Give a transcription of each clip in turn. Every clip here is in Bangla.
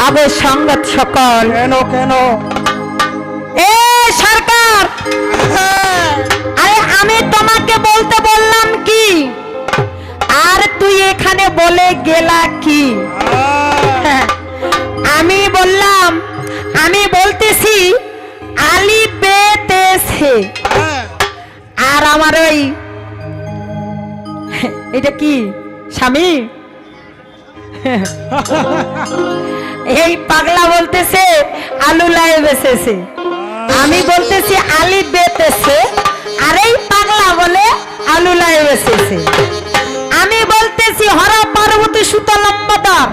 আবে সংগত সকল কেন কেন এ সরকার আরে আমি তোমাকে বলতে বললাম কি আর তুই এখানে বলে গেলা কি হ্যাঁ, আমি বললাম আমি বলতেছি আলি বেতেছে আর আমার ওই এটা কি স্বামী এই পাগলা বলতেছে আলু লাই বেচেছে আমি বলতেছি আলি বেতেছে আর এই পাগলা বলে আলু লাই বেচেছে আমি বলতেছি হর পার্বতী সুতা লম্বা দর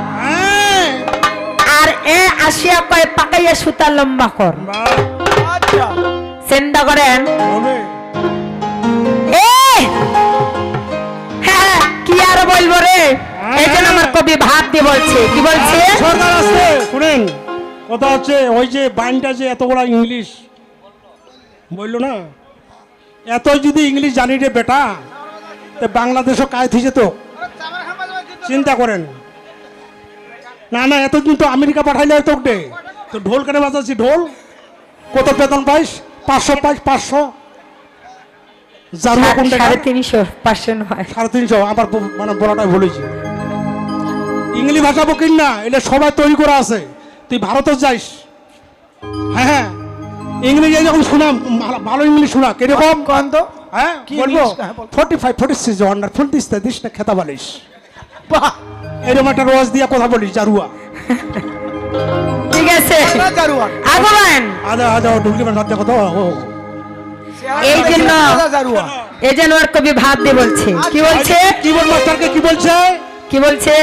আর এ আসিয়া কয় পাকাইয়া সুতা লম্বা কর চিন্তা করেন এ হ্যাঁ কি আর বলবো রে এই জন্য আমার কবি ভাব দিয়ে বলছে কি বলছে সরকার আছে শুনেন কথা হচ্ছে ওই যে বাইনটা যে এত বড় ইংলিশ বললো না এত যদি ইংলিশ জানি রে বেটা তো বাংলাদেশও কায় থিছে তো চিন্তা করেন না না এতদিন তো আমেরিকা পাঠাইলে তো উঠে তো ঢোল কেটে বাজাচ্ছি ঢোল কত বেতন পাইস 500 পাইস 500 জারুয়া কোন টাকা 350 পার্সেন্ট হয় 350 আমার মানে বলাটাই ভুলেছি ইংলিশ ভাষা বকিন না এটা সবাই তৈরি করা আছে তুই ভারতে যাইস হ্যাঁ হ্যাঁ ইংলিশ যখন শোনা ভালো ইংলিশ শোনা কিরকম কন্ত হ্যাঁ কি বলবো ইংলিশ? হ্যাঁ, বল। 45 46 ওয়ান্ডারফুল দিস না খেতা বলিস এরকম একটা রোজ দিয়া কথা বলিস জারুয়া ঠিক আছে জারুয়ান আগবান আদা আদা ঢুকলি মানে সাথে কথা ও এই জন্য জারুয়ান এই জন্য আর কবি ভাব দিয়ে বলছে কি বলছে কিবোর্ড মাস্টারকে কি বলছে কি বলছে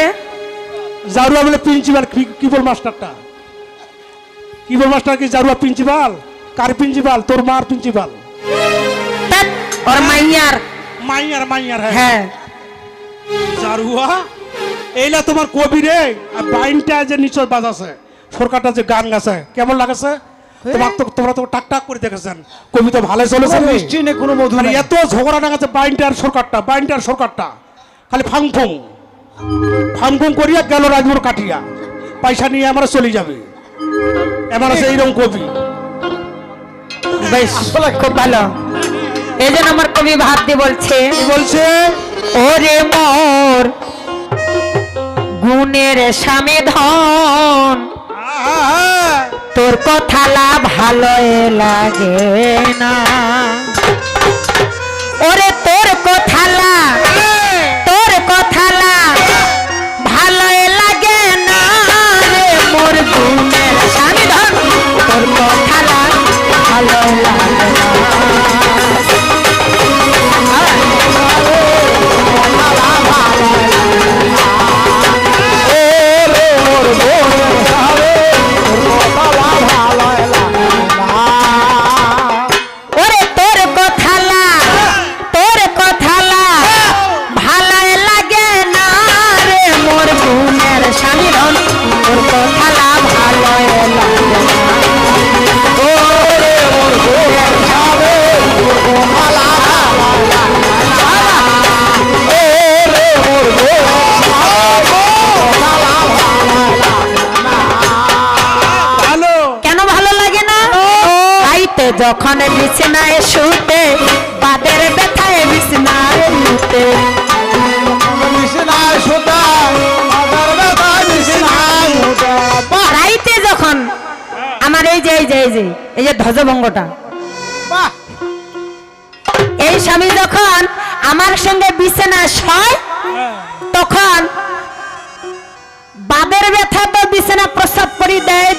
জারুয়া বলে প্রিন্সিপাল কিবোর্ড মাস্টারটা কিবোর্ড মাস্টার কি জারুয়া প্রিন্সিপাল কার প্রিন্সিপাল তোর মার প্রিন্সিপাল ধ্যাৎ, ওর মাইয়ার মাইয়ার হ্যাঁ হ্যাঁ জারুয়া এইলা তোমার কবি রে আর বাইনটা যে নিচয় বাজাছে সরকারটা যে গান গাছে কেমন লাগেছে তোমার তো তোমরা তো টাক টাক করে দেখেছেন কবি তো ভালো চলেছে রে। মিষ্টি নে কোনো মধু মানে নাই। এত ঝগড়া লাগাচ্ছে বাইনটার সরকারটা খালি ফাংফুং করিয়া গেল রাজমোর কাটিয়া পয়সা নিয়ে আমরা চলে যাবে এবার আছে এইরকম কবি বেশ খুব ভালো এই জন্য আমার কবি ভাব দিয়ে বলছে কি বলছে ওরে মোর গুণের স্বামী ধন তোর কথা ভালো লাগে না ওরে তোর কথা ভালো লাগে না রে মোর গুণের স্বামী ধন তোর কথা ভালো লাগে না ওরে তোর কথা ভালো লাগে না রে মোর গুণের স্বামী ধন তোর কথা ভালো লাগে না ওরে মোর গুণের স্বামী ওরে মোর ভালো কেন ভালো লাগে না রাইতে যখন বিছানায় শুতে বাদের ব্যথায় বিছানায় মুতে রাইতে যখন আমার এই যে ধ্বজভঙ্গটা এই স্বামী যখন আমার সঙ্গে বিছানায় শয় তখন বাদের ব্যথা তো বিছানা প্রস্রাব করে দেয়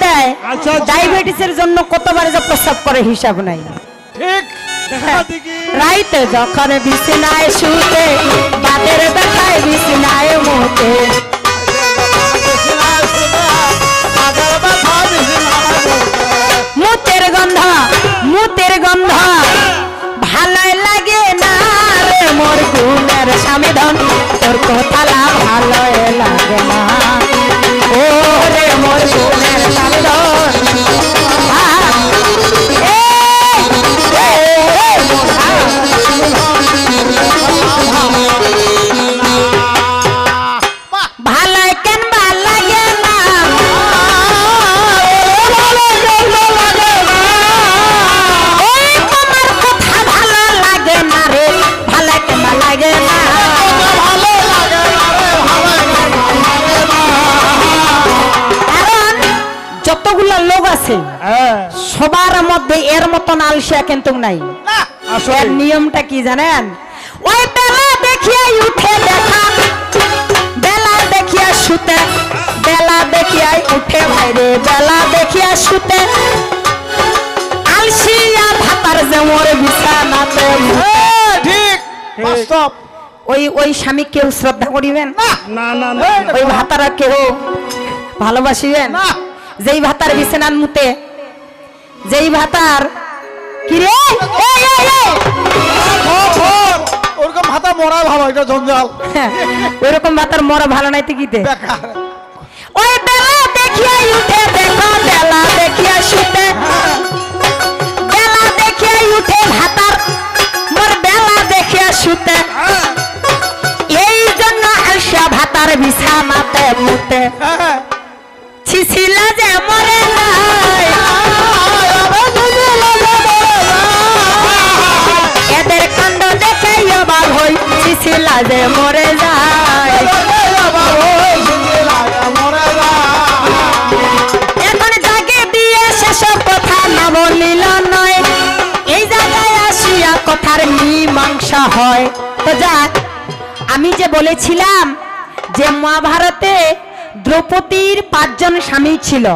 আচ্ছা, আচ্ছা। ডায়াবেটিসের জন্য কতবার যে প্রস্রাব করে হিসাব নাই ঠিক দেখা দেখি রাইতে যখন বিছানায় শুতে বাদের ব্যথায় বিছানায় মুতে মুতের গন্ধ ভালো লাগে না রে মোর গুণের স্বামী ধন তোর কথা ভালো লাগে না ও রে মোর গুণের স্বামী ধন ভালো কেন ভাল লাগে না যতগুলো লোক আছে হ্যাঁ সবার মধ্যে এর মতন আলসিয়া কিন্তু নাই। না আসলে এর নিয়মটা কি জানেন? ওই বেলা দেখিয়া উঠে দেখা, বেলা দেখিয়া শুতে, বেলা দেখিয়া উঠে ভাইরে, বেলা দেখিয়া শুতে, আলসিয়া ভাতার যে মোর বিছানাতে ঠিক বাস্তব ওই ওই স্বামী কেউ শ্রদ্ধা করিবেন? না না না ওই ভাতারা কেউ ভালোবাসিবেন? না যেই ভাতার বিছানার মুতে, যেই ভাতার কি রে এই এই এই ওরকম ভাতা মরা ভালো, এটা জঞ্জাল ওইরকম ভাতার মরা ভালো নাই টিকিতে। বেকার। ওই বেলা দেখিয়া উঠে দেখো, বেলা দেখিয়া শুতে, বেলা দেখিয়া উঠে ভাতার মোর বেলা দেখিয়া শুতে, এই জন্য আলসা ভাতার বিছানাতে মুতে, হ্যাঁ ছিছিলা যে মরে নাই, এদের কাণ্ড দেখে অবাক হই, ছিছিলা যে মরে যায়। এখন জাগে দিয়ে সেসব কথা না বলিল নয়, এই জায়গায় আসিয়া কথার মীমাংসা হয়। তো যাক, আমি যে বলেছিলাম যে মহাভারতে দ্রৌপদীর 5 জন স্বামী ছিল,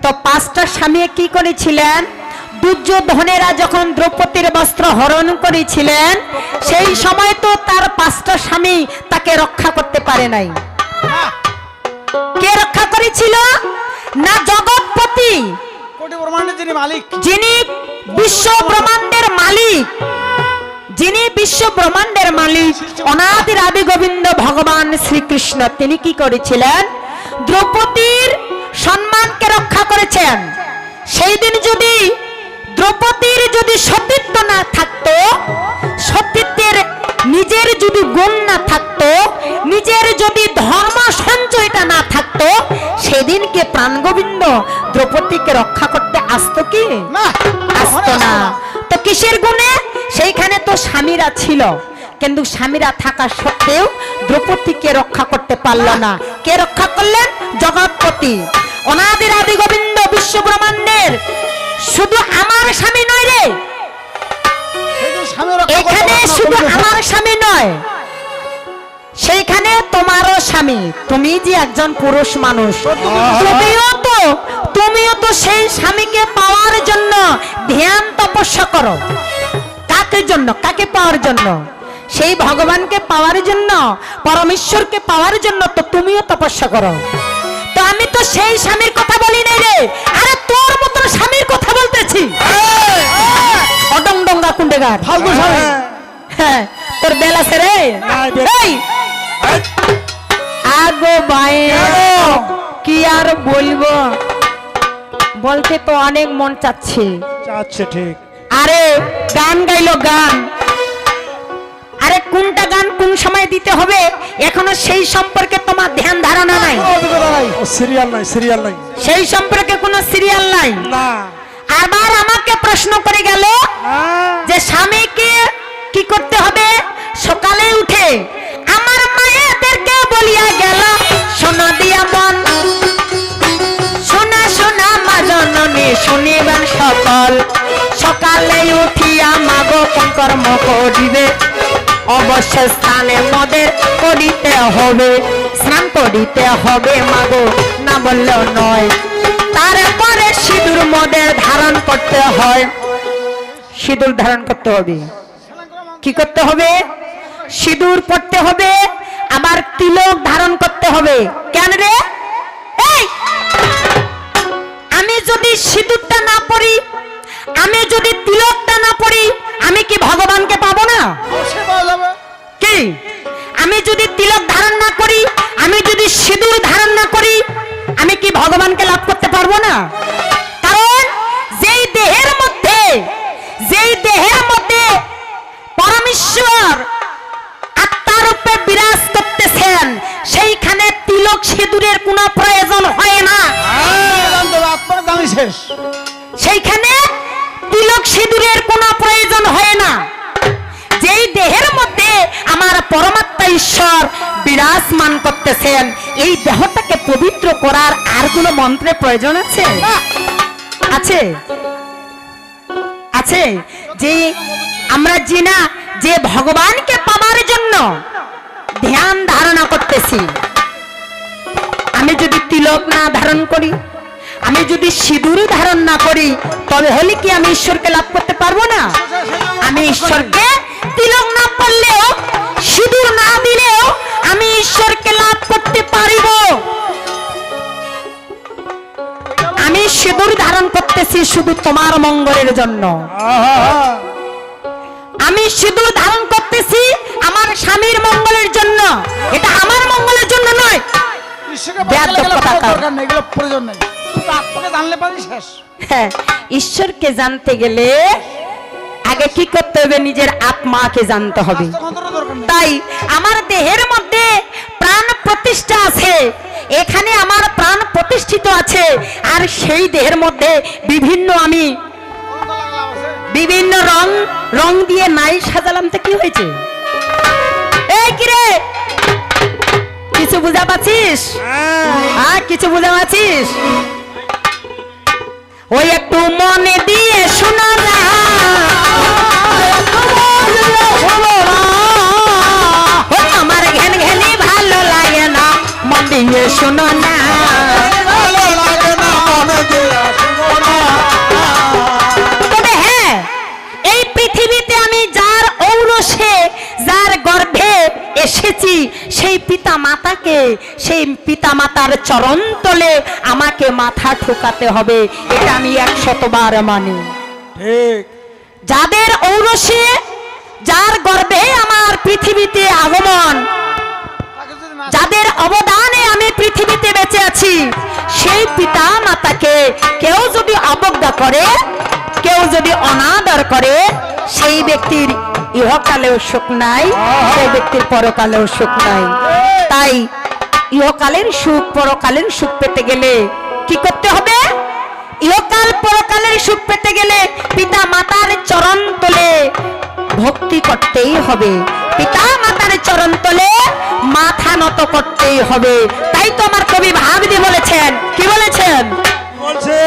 তো 5টা স্বামী কি করেছিলেন? দুর্যোধনেরা যখন দ্রৌপদীর বস্ত্র হরণ করেছিলেন সেই সময় তো তার 5টা স্বামী তাকে রক্ষা করতে পারে নাই। কে রক্ষা করেছিল? না জগৎপতি, কোটি ব্রহ্মাণ্ডের যিনি মালিক, যিনি বিশ্ব ব্রহ্মাণ্ডের মালিক, যিনি বিশ্ব ব্রহ্মাণ্ডের মালিক অনাদির আদি গোবিন্দ ভগবান শ্রীকৃষ্ণ, তিনি কি করেছিলেন? দ্রৌপদীর সম্মানকে রক্ষা করেছেন। সেই দিন যদি দ্রৌপদীর যদি সতীত্ব না থাকতো, সতীত্বের নিজের যদি গুণ না থাকতো, নিজের যদি ধর্ম সঞ্চয়টা না থাকতো, সেদিনকে প্রাণগোবিন্দ দ্রৌপদীকে রক্ষা করতে আসতো কি? না আসতো না। তো কিসের গুণে? সেইখানে তো স্বামীরা ছিল, কিন্তু স্বামীরা থাকা সত্ত্বেও দ্রৌপদীকে রক্ষা করতে পারল না। কে রক্ষা করলেন? জগৎপতি, অনাদির আদি গোবিন্দ বিশ্ব ব্রহ্মাণ্ডের। শুধু আমার স্বামী নয় রে, এখানে শুধু আমার স্বামী নয়, সেইখানে তোমারও স্বামী। তুমি যে একজন পুরুষ মানুষ, তুমিও তো সেই স্বামীকে পাওয়ার জন্য ধ্যান তপস্যা করো। কাকে জন্য? কাকে পাওয়ার জন্য? সেই ভগবানকে পাওয়ার জন্য, পরমেশ্বরকে পাওয়ার জন্য তো তুমিও তপস্যা করো। তো আমি তো সেই স্বামীর কথা বলি নাই রে, আরে তোর মতন স্বামীর কথা বলতেছি। অডংডঙ্গা কুন্ডেগার ফালতু স্বামী। হ্যাঁ, তোর বেলা সে রে। এই আগো বায়ে কি আর বলবো, বলতে তো অনেক মন চাচ্ছে। আচ্ছা ঠিক আরে গান গাইলো গান, আরে কোনটা গান কোন সময় দিতে হবে এখনো সেই সম্পর্কে তোমার ধ্যান ধারণা নাই। ও সিরিয়াল নাই, সিরিয়াল নাই সেই সম্পর্কে কোনো সিরিয়াল নাই। না আবার আমাকে প্রশ্ন করে গেল যে স্বামীকে কি করতে হবে? সকালে উঠে আমার মায়েদেরকে বলিয়া গেল, সোনা দিয়া মন, সোনা সোনা মা জননী শুনিবেন সকল, সকালে উঠিয়া মাগো কোন কর্ম করিবে, অবশ্য স্থানে মদের করিতে হবে, স্নান করিতে হবে মাগো, না বললেও নয়। তারপরে সিঁদুর মদের ধারণ করতে হয়, সিঁদুর ধারণ করতে হবে। কি করতে হবে? সিঁদুর পড়তে হবে, আবার তিলক ধারণ করতে হবে। কেন রে? এই আমি যদি সিঁদুরটা না পরি, আমি যদি তিলকটা না পরি, আমি কি ভগবানকে পাবো না? কি আমি যদি তিলক ধারণ না করি, আমি যদি সিঁদুর ধারণ না করি, আমি কি ভগবানকে লাভ করতে পারবো না? কারণ যেই দেহের মধ্যে পরমেশ্বর আত্মারূপে বিরাজ করতেছেন, সেইখানে তিলক সিঁদুরের কোনো প্রয়োজন হয় না। আত্মার দামি শেষ, সেইখানে তিলক সিঁদুরের কোনো প্রয়োজন হয় না। যেই দেহের মধ্যে আমার পরমাত্মা ঈশ্বর বিরাজমান করতেছেন, এই দেহটাকে পবিত্র করার আর কোনো মন্ত্রের প্রয়োজন আছে? আছে আছে যে আমরা জিনা যে ভগবানকে পাবার জন্য ধ্যান ধারণা করতেছি, আমি যদি তিলক না ধারণ করি, আমি যদি সিঁদুর ধারণ না করি, তবে হলে কি আমি ঈশ্বরকে লাভ করতে পারবো না? আমি ঈশ্বরকে তিলক না পড়লেও, সিঁদুর না দিলেও আমি ঈশ্বরকে লাভ করতে পারিব। আমি সিঁদুর ধারণ করতেছি শুধু তোমার মঙ্গলের জন্য। আমি সিঁদুর ধারণ করতেছি আমার স্বামীর মঙ্গলের জন্য, এটা আমার মঙ্গলের জন্য নয়। ঈশ্বরকে বেয়াদব বলতে গেলে কোনো কথাকার। দরকার নেই, এগুলো প্রয়োজন নেই। শুধু আত্মাকে জানলে পারি শেষ। হ্যাঁ, ঈশ্বরকে জানতে গেলে আগে কি করতে হবে? নিজের আত্মাকে জানতে হবে। আত্মকন্ত্রের দরকার নেই। তাই আমার দেহের মধ্যে প্রাণ প্রতিষ্ঠা আছে, এখানে আমার প্রাণ প্রতিষ্ঠিত আছে, আর সেই দেহের মধ্যে বিভিন্ন আমি অন্ত লাগলাম আছে। বিভিন্ন রং রং দিয়ে নাই সাজালাম, তো কি হয়েছে? এই কি রে, কিছু বুঝা পাচ্ছিস? আর কিছু বুঝা পাচ্ছিস? ওই একটু মনে দিয়ে শোনা না, ও আমার ঘেন ঘেনি ভালো লাগে না, মন দিয়ে শোনো না। তবে হ্যাঁ, এই পৃথিবীতে আমি যার ঔরসে, যার গর্ভে এসেছি, সেই পিতা মাতাকে, সেই পিতা মাতার চরণ তলে আমাকে মাথা ঠোকাতে হবে, এটা আমি 100 বার মানি। ঠিক। যাদের ঔরসে, যার গর্ভে আমার পৃথিবীতে আগমন, তাকে যদি না যাদের অবদানে আমি পৃথিবীতে বেঁচে আছি, সেই পিতা মাতাকে কেউ যদি অবজ্ঞা করে, কেউ যদি অনাদর করে, সেই ব্যক্তির ইহকালেও সুখ নাই, সেই ব্যক্তির পরকালেও সুখ নাই। তাই ইহকালের সুখ, পরকালের সুখ পেতে গেলে কি করতে হবে? ইহকাল পরকালের সুখ পেতে গেলে পিতা মাতার চরণ তলে ভক্তি করতেই হবে, পিতা মাতার চরণ তলে মাথা নত করতেই হবে। তাই তো আমার কবি ভাবদি বলেছেন, কি বলেছেন? বলছে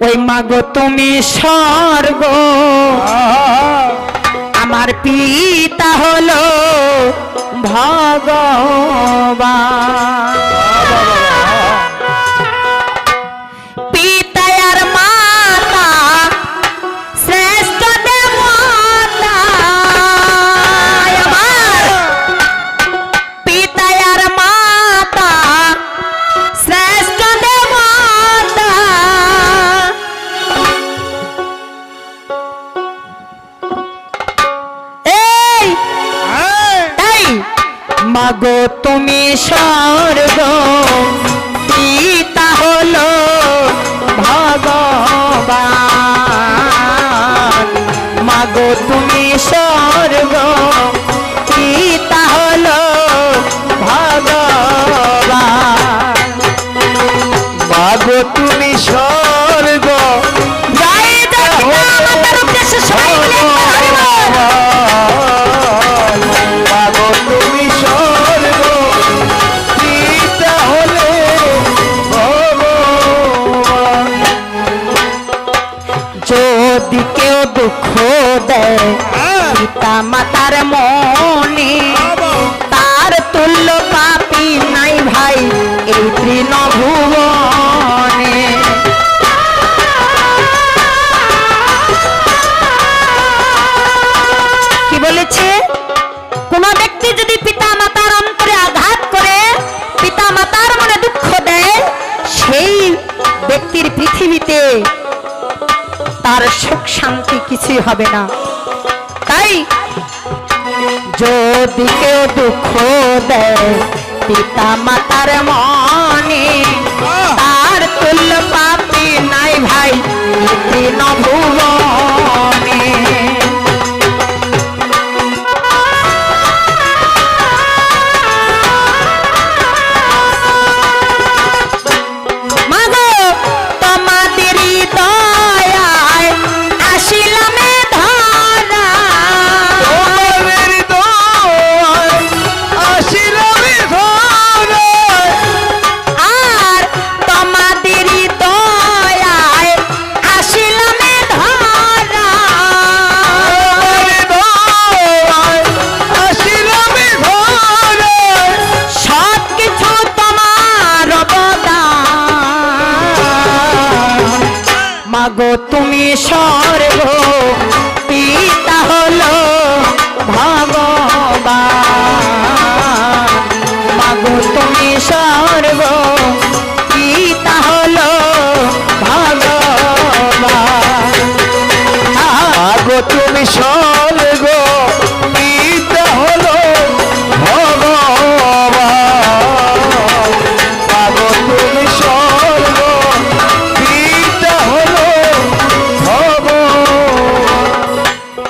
ওই মাগো তুমি স্বর্গ, আমার পিতা হলো ভগবান। পিতা আর মাতা শ্রেষ্ঠ দেবতা, আমার পিতা আর মাতা শ্রেষ্ঠ দেবতা। এই তাই মাগো তুমি স্বর্গ, পিতা হলো ভগবান। মাগো তুমি স্বর্গ, পিতা হলো ভগবান। মাগো তুমি স্বর্গ, জয় জয় পিতা মাতার উদ্দেশ্যে সবাই মিলে একবার হরিবল। মাগো তুমি স্বর্গ, পিতা হলে ভগবান। যদি কেউ দুঃখ দেয় পিতা মাতার মনে, তার তুল্য পাপী নাই ভাই এই তৃণভুবনে। কি বলেছে? কোন ব্যক্তি যদি পিতা মাতার অন্তরে আঘাত করে, পিতা মাতার মনে দুঃখ দেয়, সেই ব্যক্তির পৃথিবীতে তার সুখ শান্তি কিছুই হবে না। তাই যদি কেউ দুঃখ দেয় পিতা মাতার মনে, তার তুল্য পাপী নাই ভাই তৃণভুবনে। মাগো তোমাদেরই দয়ায় আসিলাম এ ধরা, তোমাদের দয়ায় আসিলাম এ ধরায়। আর স্বর্গ পিতা হলো ভগবান মাগো তুমি স্বর্গ পিতা হলো ভগবান মাগো তুমি স্বর্গ পিতা হলো ভগবান মাগো তুমি স্বর্গ পিতা হলো ভগবান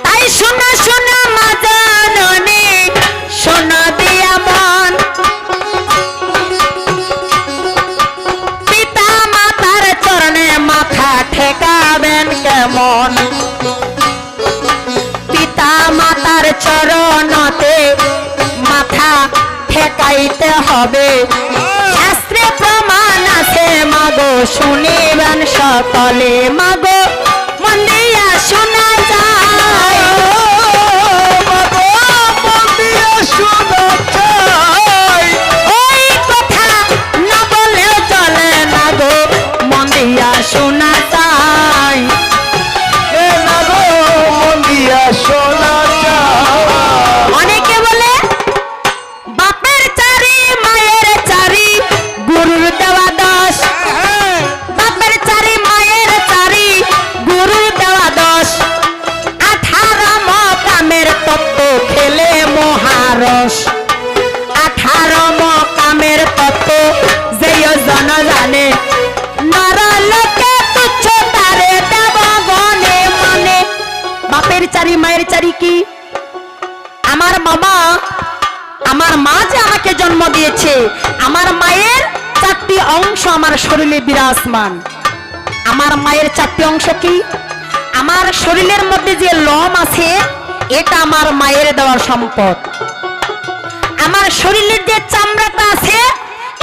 তাই শোনা শোনা মা জাননী শোনা দিয়া মন পিতা মাতার চরণে মাথা ঠেকাবেন কেমন পিতা মাতার চরণতে মাথা ঠেকাইতে হবে শাস্ত্রে প্রমাণ আছে মাগো শুনিবেন সকলে মাগো মন দিয়া শোনা যায় মাগো মন দিয়া শোনা চাই ওই কথা না বলেও চলে না গো মন দিয়া শোনা যায় এ মাগো মন দিয়া শোনা চাই অনেকে বলে বাপের চারি মায়ের চারি গুরুর দেওয়া দশ বাপের চারি মায়ের চারি গুরুর দেওয়া দশ 18 মকামের তত্ত্ব খেলে মহারস 18 মকামের তত্ত্ব যেই জন জানে নরলোকে তুচ্ছ তারে দেব গনে মনে বাপের চারি মায়ের চারি কি আমার মামা আমার মা যে আমাকে জন্ম দিয়েছে আমার মায়ের 4টি অংশ আমার শরীরে বিরাজমান আমার মায়ের 4টি অংশ কি আমার শরীরের মধ্যে যে লোম আছে এটা আমার মায়ের দেওয়া সম্পদ আমার শরীরের যে চামড়াটা আছে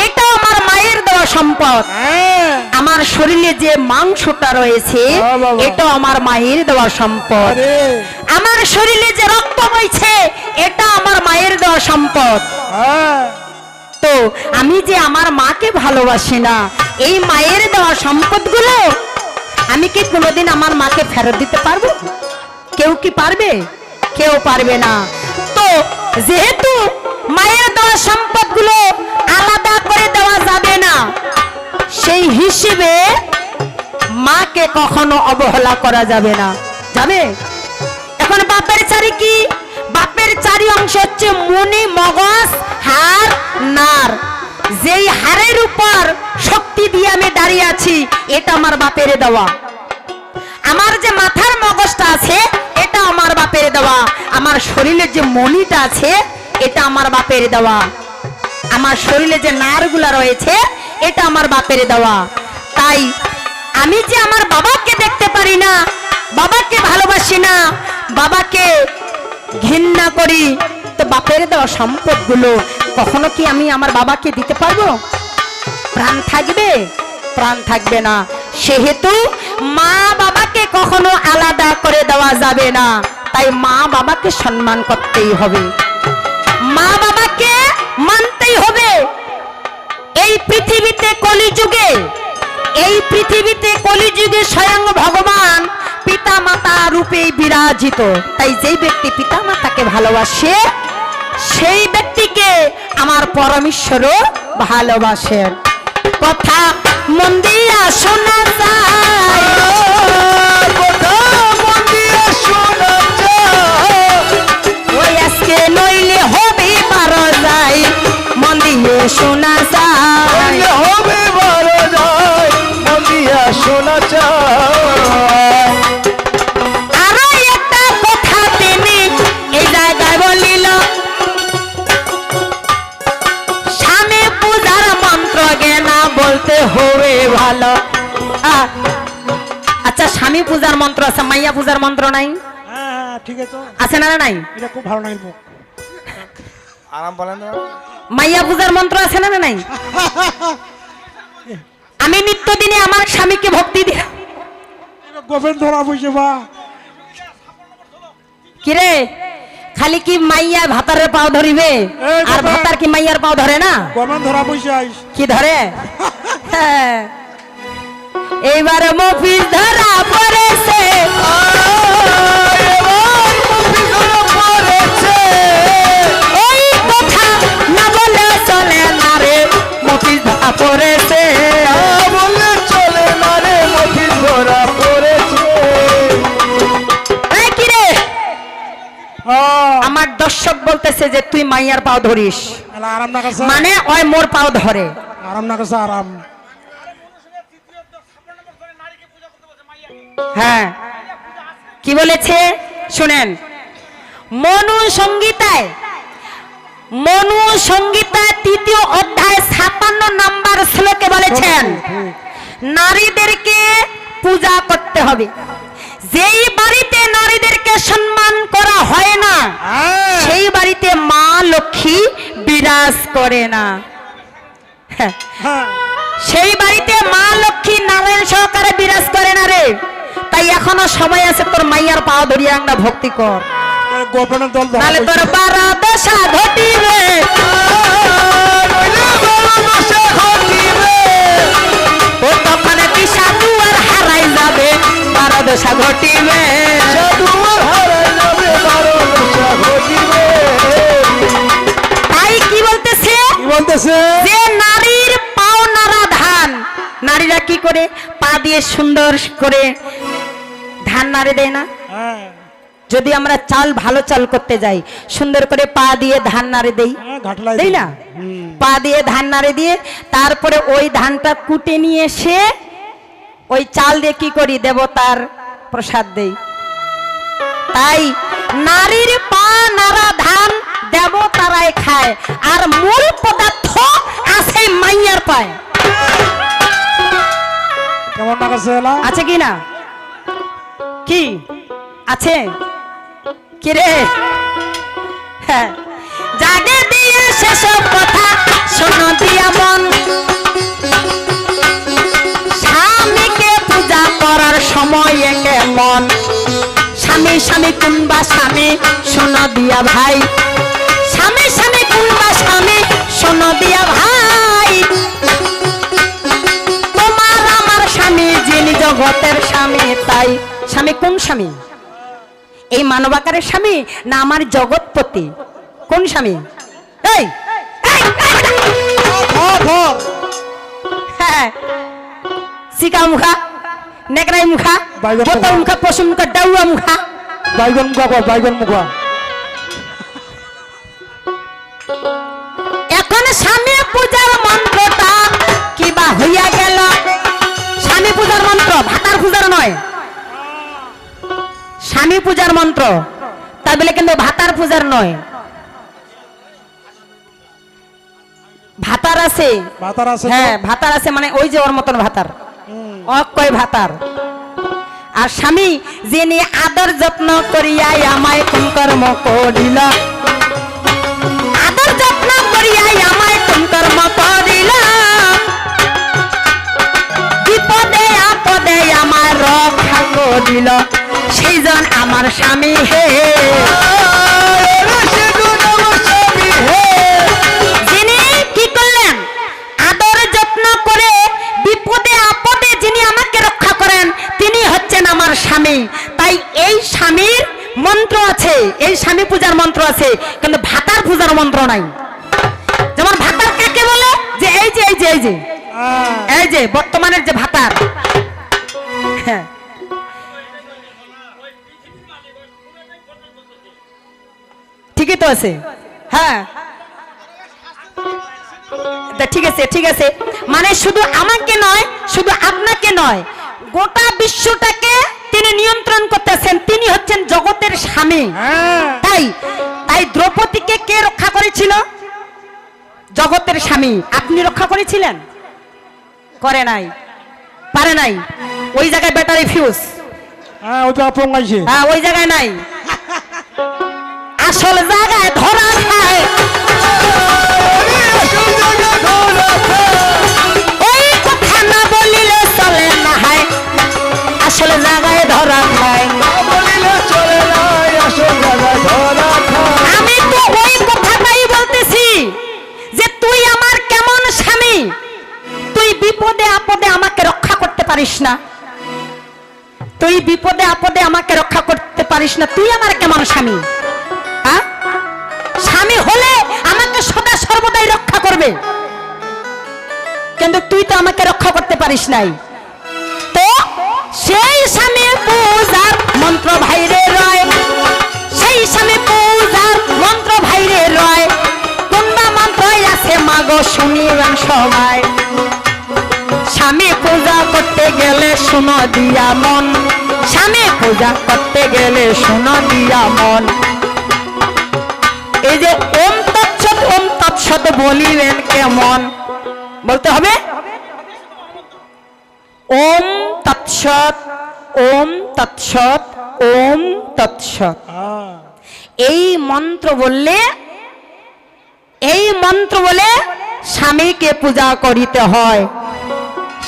এটাও আমার মায়ের দেওয়া সম্পদ হ্যাঁ আমার শরীরে যে মাংসটা রয়েছে বাহ, বাহ, বাহ। এটা আমার মায়ের দেওয়া সম্পদ আরে আমার শরীরে যে রক্ত বইছে এটা আমার মায়ের দেওয়া সম্পদ হ্যাঁ তো আমি যে আমার মাকে ভালোবাসি না এই মায়ের দেওয়া সম্পদগুলো আমি কি কোনোদিন আমার মাকে ফেরত দিতে পারবো কেউ কি পারবে কেউ পারবে না তো যেহেতু মায়ের দেওয়া সম্পদগুলো আলাদা করে দেওয়া যাবে না সেই হিসেবে মাকে কখনো অবহেলা করা যাবে না যাবে এখন বাপের চারি কি বাপের চারি অংশ হচ্ছে মনি মগজ হাড় নার যেই হাড়ের উপর শক্তি দিয়ে আমি দাঁড়িয়ে আছি এটা আমার বাপের দেওয়া আমার যে মাথার মগজটা আছে এটা আমার বাপের দেওয়া আমার শরীরে যে মনিটা আছে এটা আমার বাপের দেওয়া আমার শরীরে যে নারগুলা রয়েছে এটা আমার বাপের দেওয়া তাই আমি যে আমার বাবাকে দেখতে পারি না বাবাকে ভালোবাসি না বাবাকে ঘৃণা করি তো বাপের দেওয়া সম্পদগুলো কখনো কি আমি আমার বাবাকে দিতে পারবো প্রাণ থাকবে প্রাণ থাকবে না সেহেতু মা বাবাকে কখনো আলাদা করে দেওয়া যাবে না তাই মা বাবাকে সম্মান করতেই হবে মা বাবাকে মানতেই হবে এই পৃথিবীতে কলিযুগে স্বয়ং ভগবান পিতা মাতা রূপে বিরাজিত তাই যেই ব্যক্তি পিতা মাতাকে ভালোবাসে সেই ব্যক্তিকে আমার পরমেশ্বরও ভালোবাসেন কথা মন দিয়া শোনা যায় কথা মন দিয়া শোনা চাই ওই আজকে নইলে হবে পারো যায় মন দিয়ে শোনা যায় হবে বড় যায় মন দিয়া শোনা চাই আরো একটা কথা তিনি এই জায়গায় বলিল স্বামী পূজার মন্ত্র জ্ঞানা বলতে হবে ভালো আচ্ছা স্বামী পূজার মন্ত্র আছে মাইয়া পূজার মন্ত্র নাই হ্যাঁ হ্যাঁ ঠিক আছে তো আছে না নাই এটা খুব ভালো লাগলো আরাম বলেন না মাইয়া পূজার মন্ত্র আছে না নাই আমি নিত্যদিনে আমার স্বামীকে ভক্তি দিই গোপেন ধরা বসে বা কিরে খালি কি মাইয়া ভাতারের পাও ধরিবে এই আর বাবা। ভাতার কি মাইয়ার পাও ধরে না গোপেন ধরা বসে আইস কি ধরে হ্যাঁ। এইবার মফিজ ধরা পড়েছে এবার মফিজ ধরা পড়েছে। এই কথা না বলে চলে না রে মফিজ ধরা পড়েছে না বললে চলে না রে, মফিজ ধরা পড়েছে। এই কি রে আহ, আমার দর্শক বলতেছে যে তুই মাইয়ার পাও ধরিস এলা আরাম না কাছে, মানে ওই মোর পাও ধরে আরাম না কাছে আরাম। হ্যাঁ কি বলেছে শুনেন মনু সংগীতায় ৩য় অধ্যায় ৫৭ নম্বর শ্লোকে বলেছেন নারীদেরকে পূজা করতে হবে যেই বাড়িতে নারীদেরকে সম্মান করা হয় না হ্যাঁ, সেই বাড়িতে মা লক্ষ্মী বিরাজ করে না হ্যাঁ, হ্যাঁ, সেই বাড়িতে মা লক্ষ্মী নারায়ণ সহকারে বিরাজ করে না রে তাই এখনো সময় আছে তোর মাইয়ার পাও ধরিয়া আমরা ভক্তি কর এই গোপনের দল ধরা নাহলে তোর হইছে। বারা দশা ঘটিবে নইলে বড় দশা ঘটিবে। ও তখন দিশা দুয়ার হারাই যাবে বারা দশা ঘটিবে জাদুয়ার হারাই যাবে, বড় দশা ঘটিবে। তাই কি বলতেছে কি বলতেছে? যে নারীর পাও নাড়া ধান নারীরা কি করে পা দিয়ে সুন্দর করে ধান নাড়ে দেয় না হ্যাঁ, যদি আমরা চাল ভালো চাল করতে যাই সুন্দর করে পা দিয়ে ধান নাড়ে দেই হ্যাঁ, ঘাটলাই দেই না হুম, পা দিয়ে ধান নাড়ে দিয়ে তারপরে ওই ধানটা কুটে নিয়ে এসে ওই চাল দিয়ে কি করি দেবতার প্রসাদ দেই তাই নারীর পা নাড়া ধান দেবতারাই খায় আর মূল পদার্থ আছে মাইয়ার পায় কেমন না কাছে এলা? আছে কি না কি আছে কি রে হ্যাঁ জাগে দিয়ে সেসব কথা শোনো দিয়া মন স্বামীকে পূজা করার সময় কেমন স্বামী স্বামী কুনবা স্বামী শোনো দিয়া ভাই স্বামী স্বামী কুনবা স্বামী শোনো দিয়া ভাই তোমার আমার স্বামী যিনি জগতের স্বামী তাই স্বামী কোন স্বামী এই মানবাকারের স্বামী না আমার জগৎপতি কোন স্বামী এই এই, হ্যাঁ সিকা মুখা নেকড়াই মুখা বাইগন বোতল মুখা। মুখা পশু মুখা ডাউয়া মুখা বাইগন মুখা কর, বাইগন মুখা। এখন স্বামী পূজার মন্ত্রটা কিবা হইয়া গেল স্বামী পূজার মন্ত্র ভাতার পূজার নয় স্বামী পূজার মন্ত্র তা বলে কিন্তু ভাতার পূজার নয় ভাতার আছে ভাতার আছে তো? হ্যাঁ ভাতার আছে মানে ওই যে ওর মতন ভাতার হুম, অকয় ভাতার আর স্বামী যিনি আদর যত্ন করিয়াই আমায় কোন কর্ম করিল আদর যত্ন করিয়াই আমায় কোন কর্ম করিল বিপদে আপদে আমায় রক্ষা করিল সেই জন আমার স্বামী হে যিনি কি করলেন আদর যত্ন করে বিপদে আপদে যিনি আমাকে রক্ষা করেন তিনি হচ্ছেন আমার স্বামী তাই এই স্বামীর মন্ত্র আছে এই স্বামী পূজার মন্ত্র আছে কিন্তু ভাতার পূজার মন্ত্র নাই যেমন ভাতার কাকে বলে যে এই যে এই যে এই যে হ্যাঁ, এই যে বর্তমানের যে ভাতার হ্যাঁ ঠিকই তো আছে হ্যাঁ তা ঠিক আছে ঠিক আছে মানে শুধু আমাকে নয় শুধু আপনাকে নয় গোটা বিশ্বটাকে তিনি নিয়ন্ত্রণ করতেছেন তিনি হচ্ছেন জগতের স্বামী হ্যাঁ, তাই তাই দ্রৌপদীকে কে রক্ষা করেছিল জগতের স্বামী আপনি রক্ষা করেছিলেন করে নাই পারে নাই ওই জায়গায় ব্যাটারি ফিউজ হ্যাঁ, ওটা পঙ্গাইছে। হ্যাঁ ওই জায়গায় নাই আসল জায়গায় ধরা খায় ওই কথা না বলিলে চলে না হয় আসল জায়গায় ধরা খায় আমি তো ওই কথাটাই বলতেছি যে তুই আমার কেমন স্বামী তুই বিপদে আপদে আমাকে রক্ষা করতে পারিস পারিস না? তুই বিপদে আপদে আমাকে রক্ষা করতে পারিস না, তুই আমার কেমন স্বামী? হ্যাঁ, স্বামী হলে আমাকে সদা সর্বদাই রক্ষা করবে, কিন্তু তুই তো আমাকে রক্ষা করতে পারিস নাই। তো সেই স্বামী পূজার মন্ত্র ভাইরে রয়, সেই স্বামী পূজার মন্ত্র ভাইরে রয়, কোনবা মন্ত্র আছে মাগো শুনিবেন সবাই। স্বামী পূজা করতে গেলে শুনো দিয়া মন, স্বামী পূজা করতে গেলে শুনো দিয়া মন। এই যে ওম তৎসৎ বলিলেন কেমন বলতে হবে? ওম তৎসৎ, ওম তৎসৎ, ওম তৎসৎ। এই মন্ত্র বললে, এই মন্ত্র বলে স্বামীকে পূজা করিতে হয়।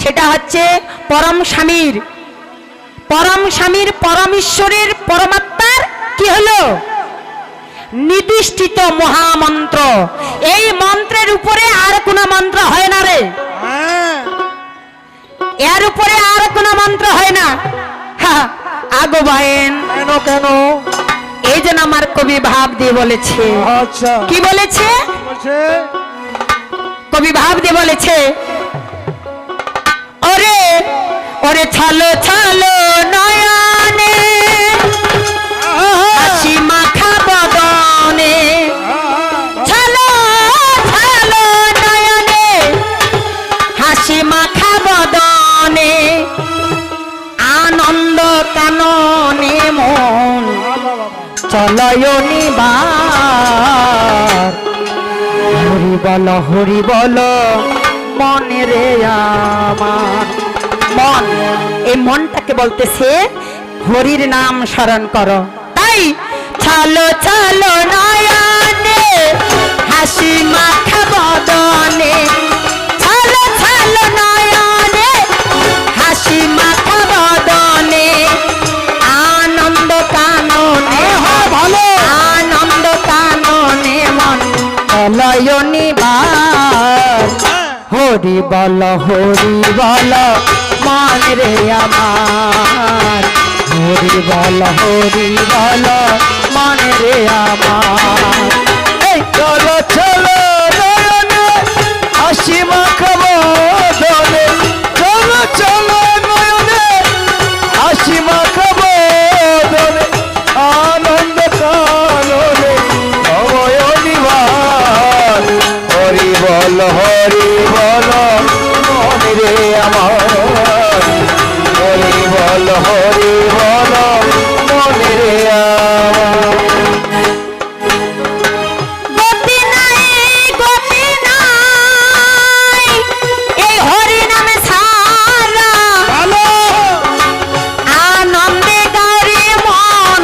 সেটা হচ্ছে পরম স্বামীর, পরম স্বামীর, পরম ঈশ্বরের, পরমাত্মার কি হলো নিদিষ্টিত মহামন্ত্র। এই মন্ত্রের উপরে আর কোন মন্ত্র হয় না রে, এর উপরে আর কোন মন্ত্র হয় না। আগো বায়েন কেন কেন? এই জন্য আমার কবি ভাব দিয়ে বলেছে। আচ্ছা, কি বলেছে? কবি ভাব দিয়ে বলেছে, ওরে ওরে ছালো ছালো নয়নে, হাসি মাখা বদনে, ছালো ছালো নয়নে, হাসি মাখা বদনে, আনন্দ কাননে মন চলয়নি বার। হরি বল হরি বল মনে রে আমার মন। এই মনটাকে বলতেছে হরির নাম স্মরণ করো। তাই ছালো ছালো নয়নে, হাসি মাখা বদনে, ছালো ছালো নয়নে, হাসি মাখা বদনে, আনন্দ কাননে, ভালো আনন্দ কাননে মন চলয়নি বার। হরি বল মন রে আমার, হরি বল মন রে আমার। এই চলো চলো নয়নে, হাসি মাখা বদনে, চলো চলো নয়নে, হাসি মাখা বদনে, আনন্দ কাননে নয়নি বার। হরি বল মন রে আমার, হরি বল মন রে আমার। গতি নাই, গতি নাই এই হরি নামে ছাড়া, আনন্দে গাড়ি মন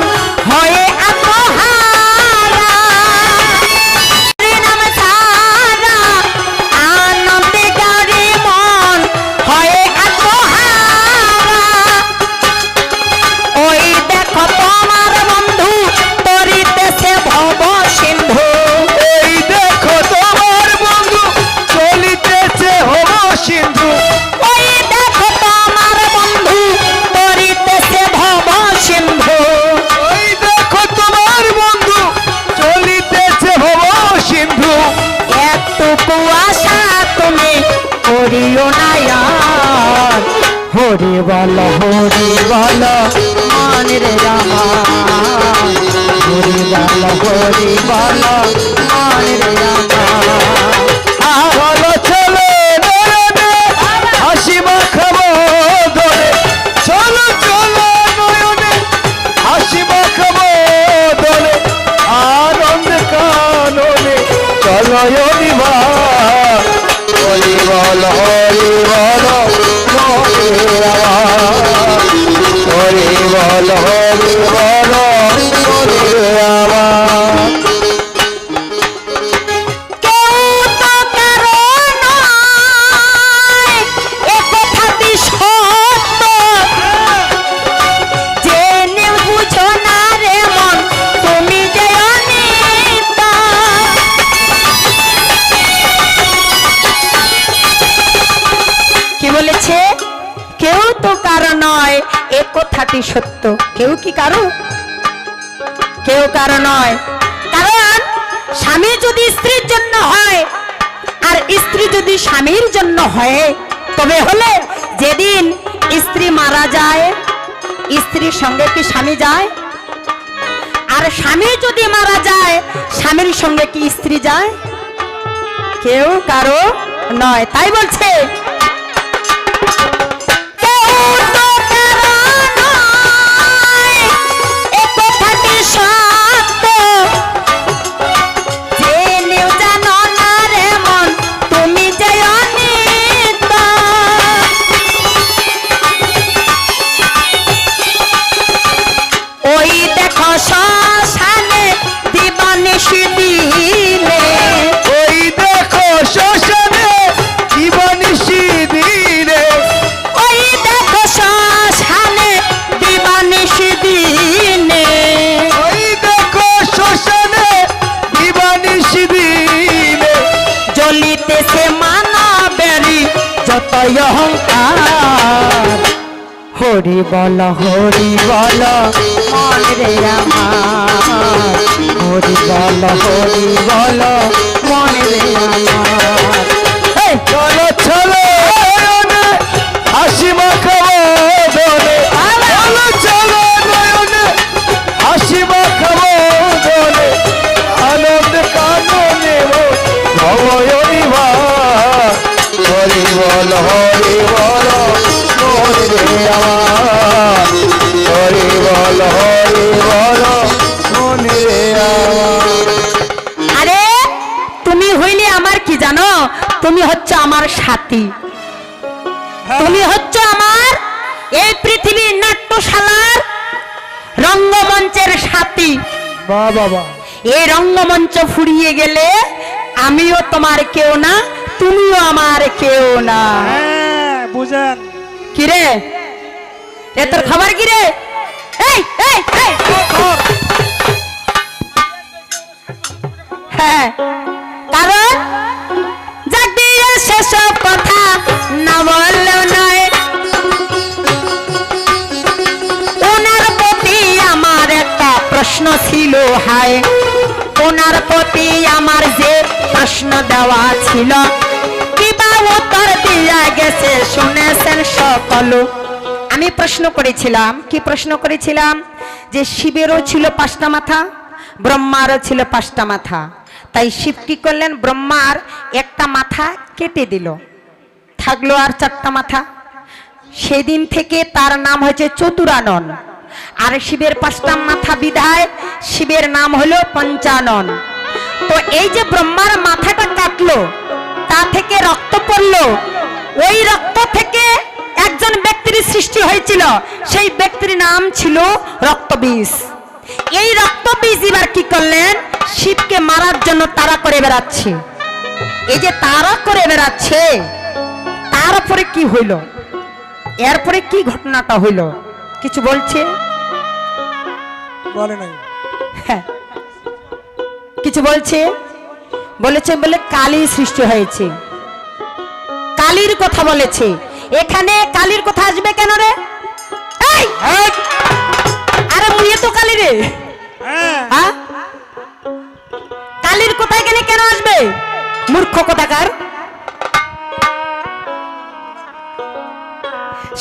হয়ে আত্মহারা। হরি নামে ছাড়া, আনন্দে গাড়ি মন হয়ে আত্মহারা। ওই দেখো তোমার বন্ধু তরিতেছে ভব সিন্ধু, এই দেখো তোমার বন্ধু চলিতেছে হব সিন্ধু। ওই দেখো তোমার বন্ধু তরিতেছে ভব সিন্ধু। ওই দেখো তোমার বন্ধু চলিতেছে হব সিন্ধু। একটুকু আশা তুমি করিও না আর। হরি বল মন রে আমার, হরি বল মন রে আমার। ভালো চলো নয়নে, হাসি মাখা বদনে, চলো চলো নয়নে, হাসি মাখা বদনে, আনন্দ কাননে চলয়নি বার। হরি বল মনে আমার, হরি বল মনে আমার। কেউ তো কারো নয়, এ কথাটি সত্য। কেউ কি কারো? কেউ কারো নয়। কারণ স্বামী যদি স্ত্রীর জন্য হয় আর স্ত্রী যদি স্বামীর জন্য হয়, তবে হলে যেদিন স্ত্রী মারা যায়, স্ত্রীর সঙ্গে কি স্বামী যায়? আর স্বামী যদি মারা যায়, স্বামীর সঙ্গে কি স্ত্রী যায়? কেউ কারো নয়। তাই বলছে কেউ তো কারো নয়, এ কথাটি সত্য। জেনেও জানো না রে মন, তুমি যে অনিত্য। ওই দেখো শ্মশানে দিবানিশি দিলে, ওই দেখো শ্মশানে দিবানিশি দিনে, ওই দেখো শ্মশানে দিবানিশি দিনে, ওই দেখো শ্মশানে দিবানিশি দিনে, জ্বলিতেছে মানবেরই যত অহংকার। হরি বল মন রে আমার, হরি বল মন রে আমার। এই, চলো চলো নয়নে হাসি মাখাবো বলে, চলো চলো নয়নে হাসি মাখাবো বলে, আনন্দ কাননে ভবয়নি ভা। হরি বল মন রে আমার, হরি বল মন রে আমার। আরে তুমি হইলে আমার কি জানো? তুমি হচ্ছে আমার সাথী, তুমি হচ্ছে আমার এই পৃথিবীর নাট্যশালার রঙ্গমঞ্চের সাথী। বাহ বাবা, এই রঙ্গমঞ্চ ফুরিয়ে গেলে আমিও তোমার কেউ না, তুমিও আমার কেউ না। হ্যাঁ বুঝেন। কিরে, এ তোর খবর কিরে? এই এই এই হ্যাঁ, কারণ যাকে সেসব কথা না বললেও নয়। ওনার প্রতি আমার একটা প্রশ্ন ছিল, হায় ওনার প্রতি আমার যে প্রশ্ন দেওয়া ছিল, কিবা উত্তর দিয়া গেছে শুনেছেন সকল। আমি প্রশ্ন করেছিলাম, কি প্রশ্ন করেছিলাম? যে শিবেরও ছিল 5টা মাথা, ব্রহ্মারও ছিল 5টা মাথা। তাই শিব কি করলেন? ব্রহ্মার একটা মাথা কেটে দিল, থাকলো আর 4টা মাথা। সেদিন থেকে তার নাম হয়েছে চতুরানন। আর শিবের 5টা মাথা বিধায় শিবের নাম হলো পঞ্চানন। তো এই যে ব্রহ্মার মাথাটা কাটলো, তা থেকে রক্ত পড়লো, ওই রক্ত থেকে একজন ব্যক্তির সৃষ্টি হয়েছিল, সেই ব্যক্তির নাম ছিল রক্তবীজ। এই রক্তবীজ এবার কি করলেন? শিবকে মারার জন্য তাড়া করে বেড়াচ্ছে। এই যে তাড়া করে বেড়াচ্ছে, তারপরে কি হইল? এরপরে কি ঘটনাটা হইল কিছু বলছে? বলে নাই। হ্যাঁ, কিছু বলছে? বলেছে বলে কালী সৃষ্টি হয়েছে, কালীর কথা বলেছে। এখানে কালীর কথা আসবে কেন রে? এই, আরে মুয়ে তো কালী রে। হ্যাঁ হ্যাঁ, কালীর কথা এখানে কেন আসবে? মূর্খ কোথাকার।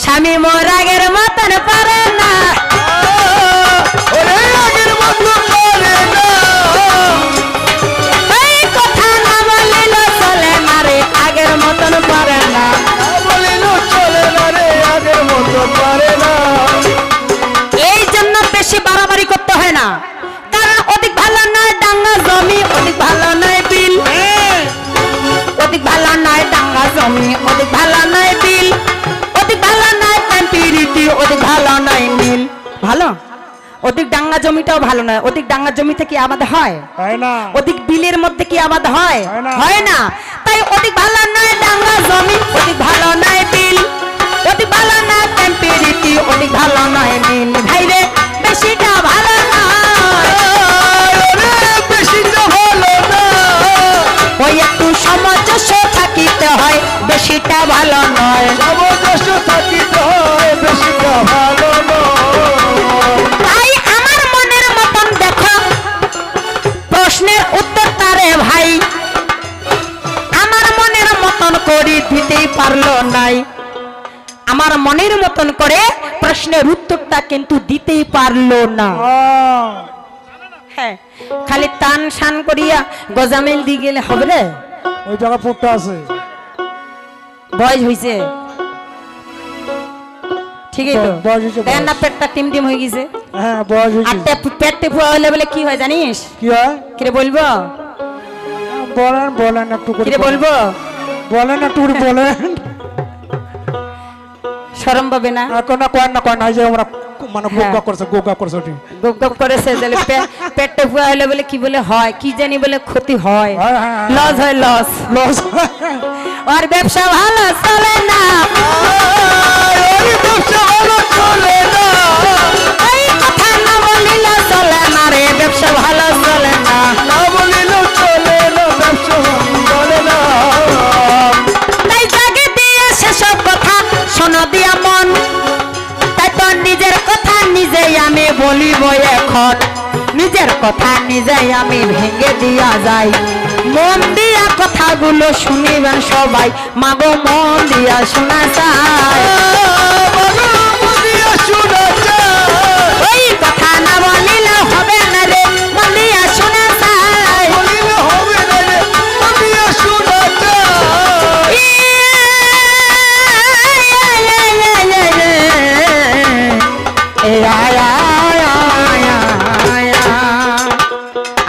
স্বামী মোর আগের মতন পারে না, ওরে আগের মতো করে না, এই কথা না বলিল চলে না রে, আগের মতন পারে না। বলিল চলে না রে, আগের মতো পারে না। এই জন্য বেশি বাড়াবাড়ি করতে হয় না, কারণ অধিক ভালো নয় ডাঙ্গা জমি, অধিক ভালো নয় বিল, অধিক ভালো নয় ডাঙ্গা জমি, অধিক ভালো নয় বিল, অধিক ভালো নয় টেম্পিরিটি, অধিক ভালো নয় মিল। ভালো অধিক ডাঙ্গা জমিটাও ভালো নয়। অধিক ডাঙ্গা জমিতে কি আবাদ হয়? হয় না। অধিক বিলের মধ্যে কি আবাদ হয়? হয় না। হয় না। তাই অধিক ভালো নয় ডাঙ্গা জমি, অধিক ভালো নয় বিল, অধিক ভালো নয় টেম্পিরিটি, অধিক ভালো নয় মিল। ভাইরে বেশিটা ভালো নয়, ওরে বেশিটা ভালো না, ওই একটু সামঞ্জস্য থাকিতে হয়, বেশিটা ভালো নয়। সামঞ্জস্য থাকিতে হয়, মনের মতন করে প্রশ্নের উত্তরটা কিন্তু দিতেই পারলো না। হ্যাঁ, খালি টান শান করিয়া গজামিল দিয়ে গেলে হবে রে? ওই জায়গা পড়তে আছে। বয়স হয়েছে, ঠিকই তো। বয়স হয়েছে, দেন না পেটটা টিম টিম হয়ে গেছে। হ্যাঁ বয়স আর হয়েছে। পেট টেপা হলে বলে কি হয় জানিস? কি হয়? কিরে বলবো? বলেন বলেন একটু করে কিরে বলবো? বলেন একটু করে বলেন। শরম পাবে না? কোন না কোন না কোন না, এই যে আমরা মানে হ্যাঁ। গোগা করছে ওটি। গপ গপ করেছে তাহলে পেট টেপা হলে বলে কি বলে হয়, কি জানি বলে ক্ষতি হয়, হ্যাঁ, হ্যাঁ, হ্যাঁ। লস হয় লস। লস। আর ব্যবসা ভালো চলে না, ওই ব্যবসা ভালো চলে না, এই কথা না বলিলে চলে না রে, ব্যবসা ভালো চলে না। না বলিলেও চলে না, ব্যবসা চলে না। তাই জাগে দিয়ে সেসব কথা শোনো দিয়া মন, তাই তো নিজের কথা নিজেই আমি বলিব এখন, নিজের কথা নিজেই আমি ভেঙে দিয়া যাই। মন দিয়া কথাগুলো শুনিবেন সবাই, মাগো মন দিয়া শোনা যায়। বুঝিয়া শোনা যায়, ওই কথা না বলিলে হবে না রে, মন দিয়া শোনা যায়। বলিলে হবে না রে, বুঝিয়া শোনা যায়।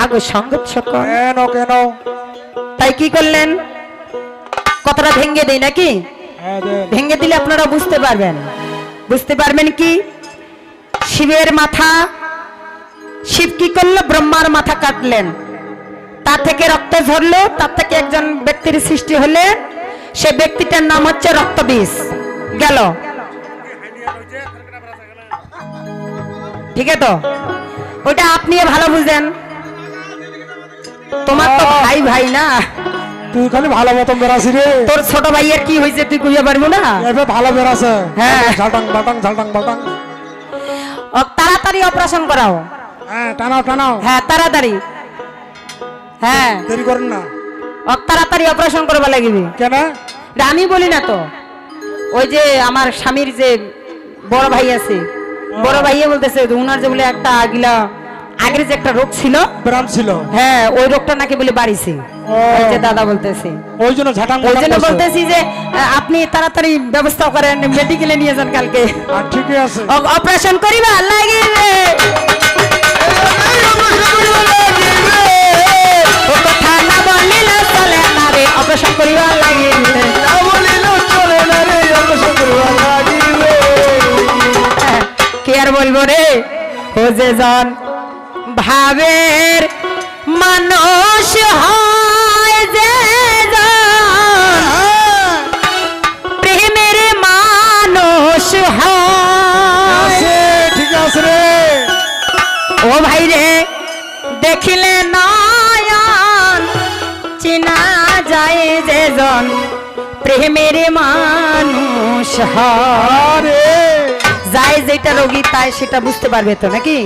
আগো সঙ্গত সকল, কেন কেন? তাই কি করলেন? কথাটা ভেঙে দেই নাকি? হ্যাঁ দেন। ভেঙে দিলে আপনারা বুঝতে পারবেন। বুঝতে পারবেন কি? শিবের মাথা, শিব কি করলো? ব্রহ্মার মাথা কাটলেন, তার থেকে রক্ত ঝরলো, তার থেকে একজন ব্যক্তির সৃষ্টি হলে সে ব্যক্তিটার নাম হচ্ছে রক্তবীজ। গেল, ঠিক আছে তো? ওটা আপনি ভালো বুঝেন, তোমার তো ভাই ভাই না, তুই খালি ভালো মতন বেরাসি রে। তোর ছোট ভাইয়ের কি হয়েছে তুই কইয়া পারবো না? এবে ভালো বেরাছে। হ্যাঁ। ঝালটাং বাটাং ঝালটাং বাটাং। ও তাড়াতাড়ি অপারেশন করাও। হ্যাঁ টানাও টানাও। হ্যাঁ তাড়াতাড়ি, হ্যাঁ দেরি করেন না। ও তাড়াতাড়ি অপারেশন করবা লাগবে। কেন? এটা আমি বলি না তো, ওই যে আমার স্বামীর যে বড় ভাই আছে, বড় ভাইয়ে বলতেছে যে উনার যে বলে একটা আগিলা আগের যে একটা রোগ ছিল, ব্রাম ছিল। হ্যাঁ ওই রোগটা নাকি বলে বাড়িছে। ও। ওই যে দাদা বলতেছে, ওই জন্য ঝাটাং ওই বাটাং জন্য করছে। বলতেছি যে আপনি তাড়াতাড়ি ব্যবস্থা করেন, মেডিকেলে নিয়ে যান কালকে, আর ঠিকই আছে। অপারেশন করিবা লাগিবে। ও কথা না বলিলে চলে না রে, অপারেশন করিবা লাগিবে। না বলিলেও চলে না রে, অবশ্য করবা লাগিবে। কি আর বলবো রে, ও যে জন ভাবের মানুষ হয়, যে জন প্রেমের মানুষ হয়। আছে, ঠিক আছে রে। ও ভাই রে, দেখিলে নয়ন চিনা যায়, যে জন প্রেমের মানুষ হয়। আরে যাই যেটা রোগী তাই সেটা বুঝতে পারবে তো নাকি?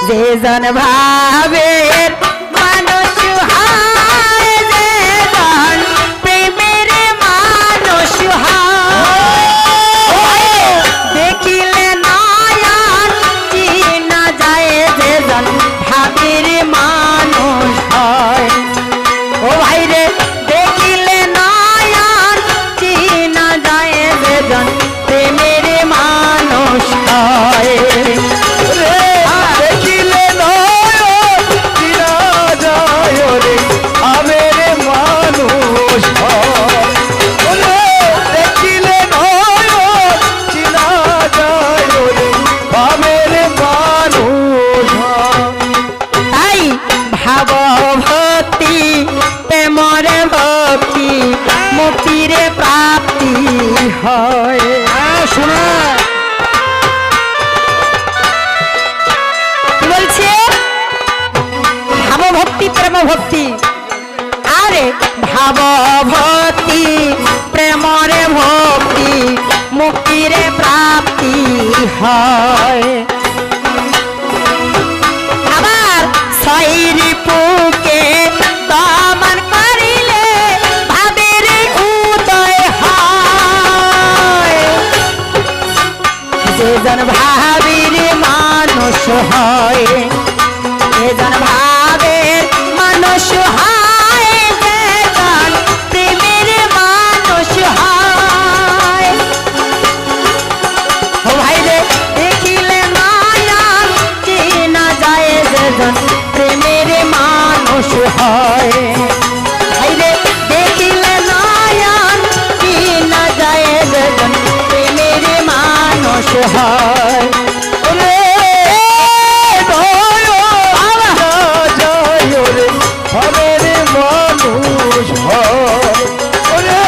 যে জন ভাবের মানুষ হয়, যে জন প্রেমের মানুষ হয়, দেখিলে নয়ন চিনা যায়, যে জন ভাবের মানুষ হয়। ও ভাই রে, দেখিলে নয়ন চিনা যায়, যে জন প্রেমের মানুষ হয়। রে, দেখিলে নয়ন চিনা যায় রে, আমের মানুষ হয়। রে, দেখিলে নয়ন চিনা যায় রে, আমের মানুষ হয়। তাই ভাব ভক্তি প্রেমর ভক্তি মুক্তির প্রাপ্তি হয়। হ্যাঁ শোনা। কি বলছে? ভাব ভক্তি প্রেম ভক্তি, আরে ভাব ভক্তি প্রেমর ভক্তি মুক্তির প্রাপ্তি হয়। আবার শৈরি পুকে দমন করিলে ভাবের উদয় হয়। যেজন ভাবির মানুষ হয়, যেজন ভাবের মানুষ হয়, যেজন প্রেমের মানুষ হয়। ও ভাই রে দেখিলে নয়ন চেনা যায়, যেজন প্রেমের মানুষ হয়। ভাই রে দেখিলে নয়ন চেনা যায়, যেজন প্রেমের মানুষ হয়। ওরে ভাবের মানুষ হয়, ওরে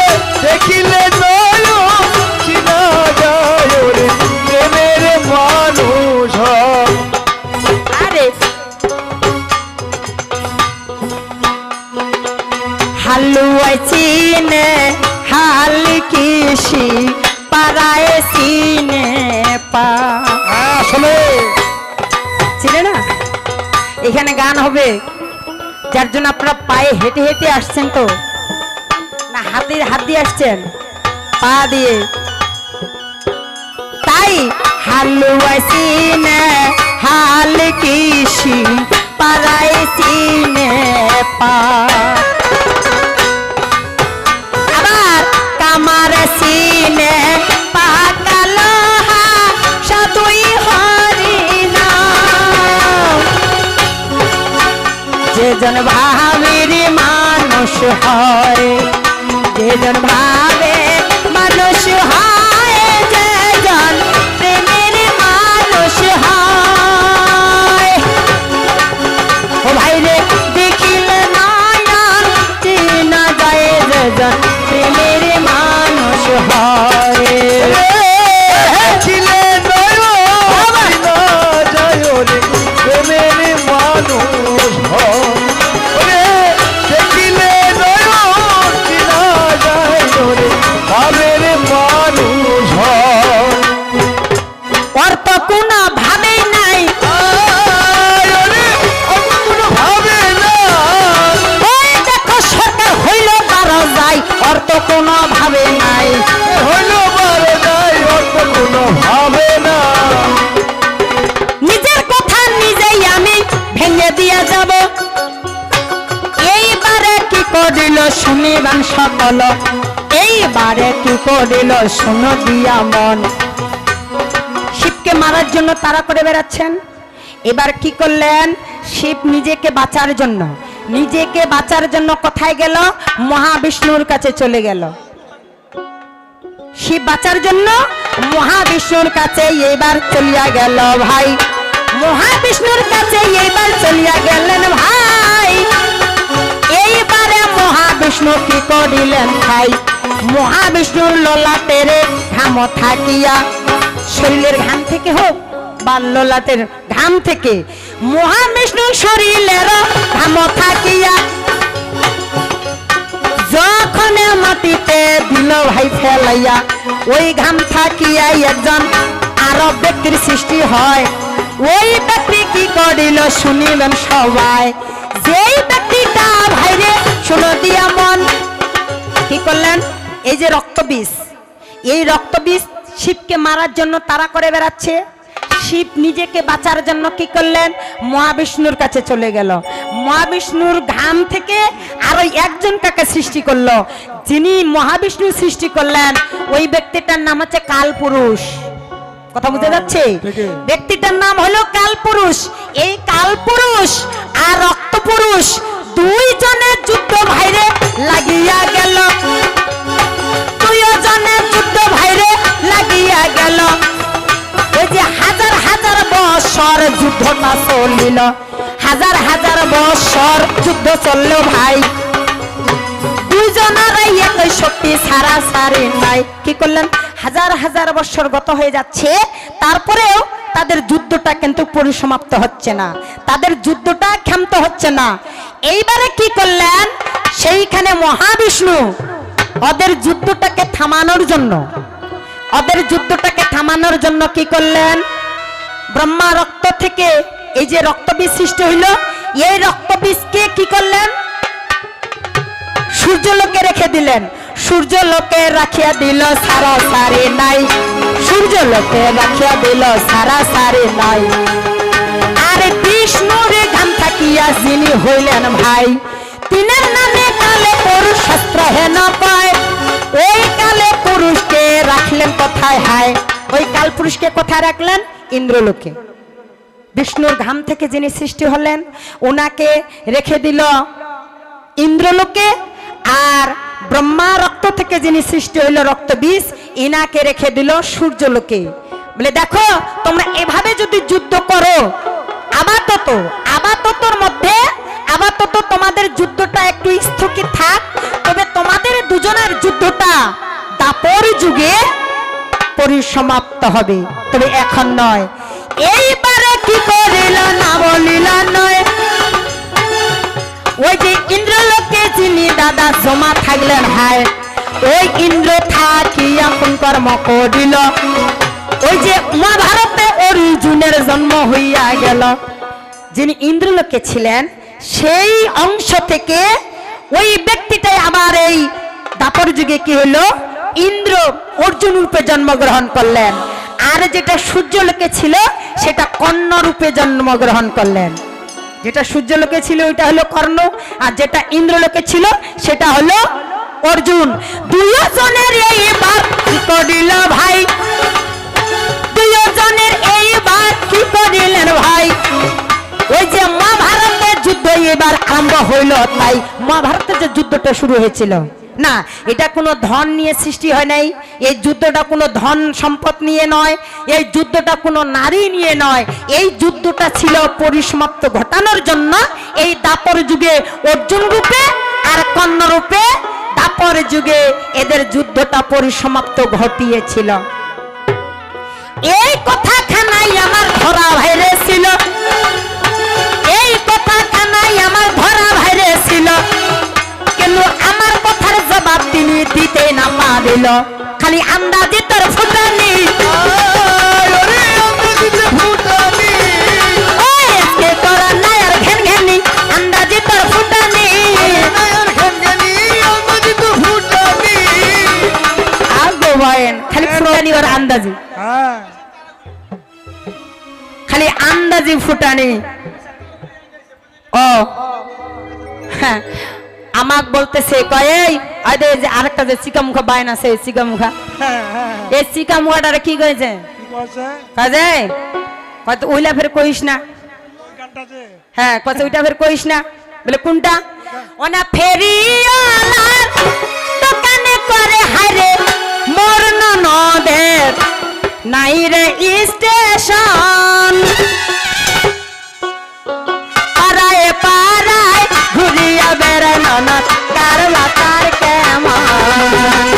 দেখিলে নয়ন চিনা যায়, ওরে প্রেমের মানুষ হয়। আরে হালুয়াই চিনে হাল কিসি পাড়ায় চিনে পা, আসলে চিনে না? এখানে গান হবে, যার জন্য আপনারা পায়ে হেঁটে হেঁটে আসছেন, তো না হাত দিয়ে আসছেন, পা দিয়ে। তাই হালুয়াই চিনে হাল কিসি পাড়ায় চিনে পা, আবার কামার চিনে পাকালো সাধুই হরিনা, যেজন ভাবের মানুষ হয়, যেজন ভাবে মানুষ হয়, যেজন প্রেমের মানুষ হয়। ও ভাই রে দেখিলে নয়ন চেনা যায়, যেজন প্রেমের মানুষ হয়। দেখিলে নয়ন চিনা যায়, ওরে প্রেমের মানুষ হয়, ওরে দেখিলে নয়ন চিনা যায়, ওরে ভাবের মানুষ হয়। অর্থ কোনো ভাবেই নাই, ওরে কোনো ভাবে না, ওই দেখো সরকার হইল বারো যায়, অর্থ কোনো ভাবে নাই। হইল পারে নাই, অর্থ কোনো ভাবে না। নিজের কথা নিজেই আমি ভেঙে দিয়ে যাব, এইবারে কি করিল শুনিবেন সকল, এইবারে কি করিল শুনো দিয়া মন। শিবকে মারার জন্য তারা করে বেড়াচ্ছেন, এবার কি করলেন? শিব নিজেকে বাঁচার জন্য, নিজেকে বাঁচার জন্য কোথায় গেল? মহাবিষ্ণুর কাছে চলে গেল। শিব বাঁচার জন্য মহাবিষ্ণুর কাছে এবার চলিয়া গেল ভাই, মহাবিষ্ণুর কাছে এবার চলিয়া গেলেন ভাই। এইবারে মহাবিষ্ণু কি করিলেন ভাই? মহাবিষ্ণুর ললাটের ঘাম থাকিয়া, শরীরের ঘাম থেকে হোক বা ললাটের ঘাম থেকে, মহাবিষ্ণুর শরীরের ঘাম থাকিয়া যখন মাটিতে দিল ভাই ফেলাইয়া, ওই ঘাম থাকিয়া একজন আরো ব্যক্তির সৃষ্টি হয়। ওই ব্যক্তি কি করিল শুনিলেন সবাই, যেই ব্যক্তিটা ভাইরে শুনো দিয়া মন, কি করলেন? এই যে রক্তবীজ, এই রক্তবীজ শিবকে মারার জন্য তারা করে বেড়াচ্ছে। শিব নিজেকে বাঁচার জন্য কি করলেন? মহাবিষ্ণুর কাছে চলে গেল। মহাবিষ্ণুর ঘাম থেকে আরো একজন কাকে সৃষ্টি করলো, যিনি মহাবিষ্ণু সৃষ্টি করলেন ওই ব্যক্তিটার নাম হচ্ছে কালপুরুষ। কথা বুঝে যাচ্ছে? ব্যক্তিটার নাম হলো কালপুরুষ। এই কালপুরুষ আর রক্তপুরুষ দুইজনের যুদ্ধ ভাইরে লাগিয়া গেল, দুইজনের যুদ্ধ ভাইরে লাগিয়া গেল। ওই যে হাজার হাজার বছর যুদ্ধটা চলিল, হাজার হাজার বছর যুদ্ধ চললো ভাই, দুইজনেরই একই শক্তি সারা সারি নাই। কি করলেন? হাজার হাজার বছর গত হয়ে যাচ্ছে, তারপরেও তাদের যুদ্ধটা কিন্তু পরিসমাপ্ত হচ্ছে না, তাদের যুদ্ধটা ক্ষান্ত হচ্ছে না। এইবারে কি করলেন? সেইখানে মহাবিষ্ণু ওদের যুদ্ধটাকে থামানোর জন্য, ওদের যুদ্ধটাকে থামানোর জন্য কি করলেন? ব্রহ্মা রক্ত থেকে এই যে রক্তবীজ সৃষ্টি হইল, এই রক্তবীজকে কি করলেন? সূর্যলোকে রেখে দিলেন। সূর্য লোকে রাখিয়া দিল সারা সারি নাই, সূর্য লোকে রাখিয়া দিল সারা সারি নাই। আরে বিষ্ণুর ঘাম থাকিয়া যিনি হইলেন ভাই, তিনের নামে কালে পুরুষ শাস্ত্র হেন পায়। ওই কালে পুরুষকে রাখলেন কোথায় হায়, ওই কাল পুরুষকে কোথায় রাখলেন? ইন্দ্রলোকে। বিষ্ণুর ঘাম থেকে যিনি সৃষ্টি হলেন ওনাকে রেখে দিল ইন্দ্রলোকে, আর ব্রহ্মা রক্ত থেকে যিনি সৃষ্টি হইল রক্ত বীজ, ইনাকে রেখে দিল সূর্যলোকে। বলে দেখো তোমরা এভাবে যদি যুদ্ধ করো, আপাততর মধ্যে আপাতত তোমাদের যুদ্ধটা একটু স্থগিত থাক, তবে তোমাদের দুজনের যুদ্ধটা দাপর যুগে পরিসমাপ্ত হবে, তবে এখন নয়। এইবারে কি করিল না বলিল নয়, ওই যে ইন্দ্রলোকে যিনি দাদা জমা থাকলেন হায়, ওই ইন্দ্র থাকিয়া কোন কর্ম করিল, ওই যে মহাভারতে অর্জুনের জন্ম হইয়া গেল। যিনি ইন্দ্রলোকে ছিলেন সেই অংশ থেকে ওই ব্যক্তিটাই আবার এই দাপর যুগে কি হলো, ইন্দ্র অর্জুন রূপে জন্মগ্রহণ করলেন। আর যেটা সূর্যলোকে ছিল সেটা কর্ণ রূপে জন্মগ্রহণ করলেন। যেটা সূর্যলোকে ছিল ওইটা হলো কর্ণ, আর যেটা ইন্দ্রলোকে ছিল সেটা হলো অর্জুন। দুইজনের এইবার কি করিল ভাই, দুইজনের এইবার কি করিলেন ভাই, ওই যে মহাভারতের যুদ্ধ এবার আরম্ভ হইল। তাই মহাভারতের যে যুদ্ধটা শুরু হয়েছিল না, এটা কোনো ধন নিয়ে সৃষ্টি হয় নাই, এই যুদ্ধটা কোনো ধন সম্পদ নিয়ে নয়, এই যুদ্ধটা কোনো নারী নিয়ে নয়, এই যুদ্ধটা ছিল পরিসমাপ্ত ঘটানোর জন্য এই দাপর যুগে অর্জুন রূপে আর কর্ণ রূপে দাপর যুগে এদের যুদ্ধটা পরিসমাপ্ত ঘটিয়েছিল। এই কথা খানাই আমার ধরা ভাইরে ছিল, এই কথা খানাই আমার ধরা ভাইরে ছিল, কিন্তু আমার কথার জবাব তিনি দিতে না পারিল। খালি আন্দাজে তোর ফুটানি, আন্দাজে তোর ফুটানি, খালি ফুটানি ওর আন্দাজি, হ্যাঁ খালি আন্দাজি ফুটানি। ও হ্যাঁ, আমাক বলতেছে কয় এই যে আরেকটা যে চিকামুখা বাইন আছে চিকামুখা, এই চিকামুখাটারে কি কইছে, কাজে কয়তো ওইলা ফের কইস না, হ্যাঁ কত ওইটা ফের কইস না। বলে কোনটা? ওনা ফেরিওয়ালার দোকানে করে হারে মোর ননদের নাই রে স্টেশন, পাড়ায় পাড়ায় ঘুরিয়া বেড়ায় ননদ কারবা কার কেমন।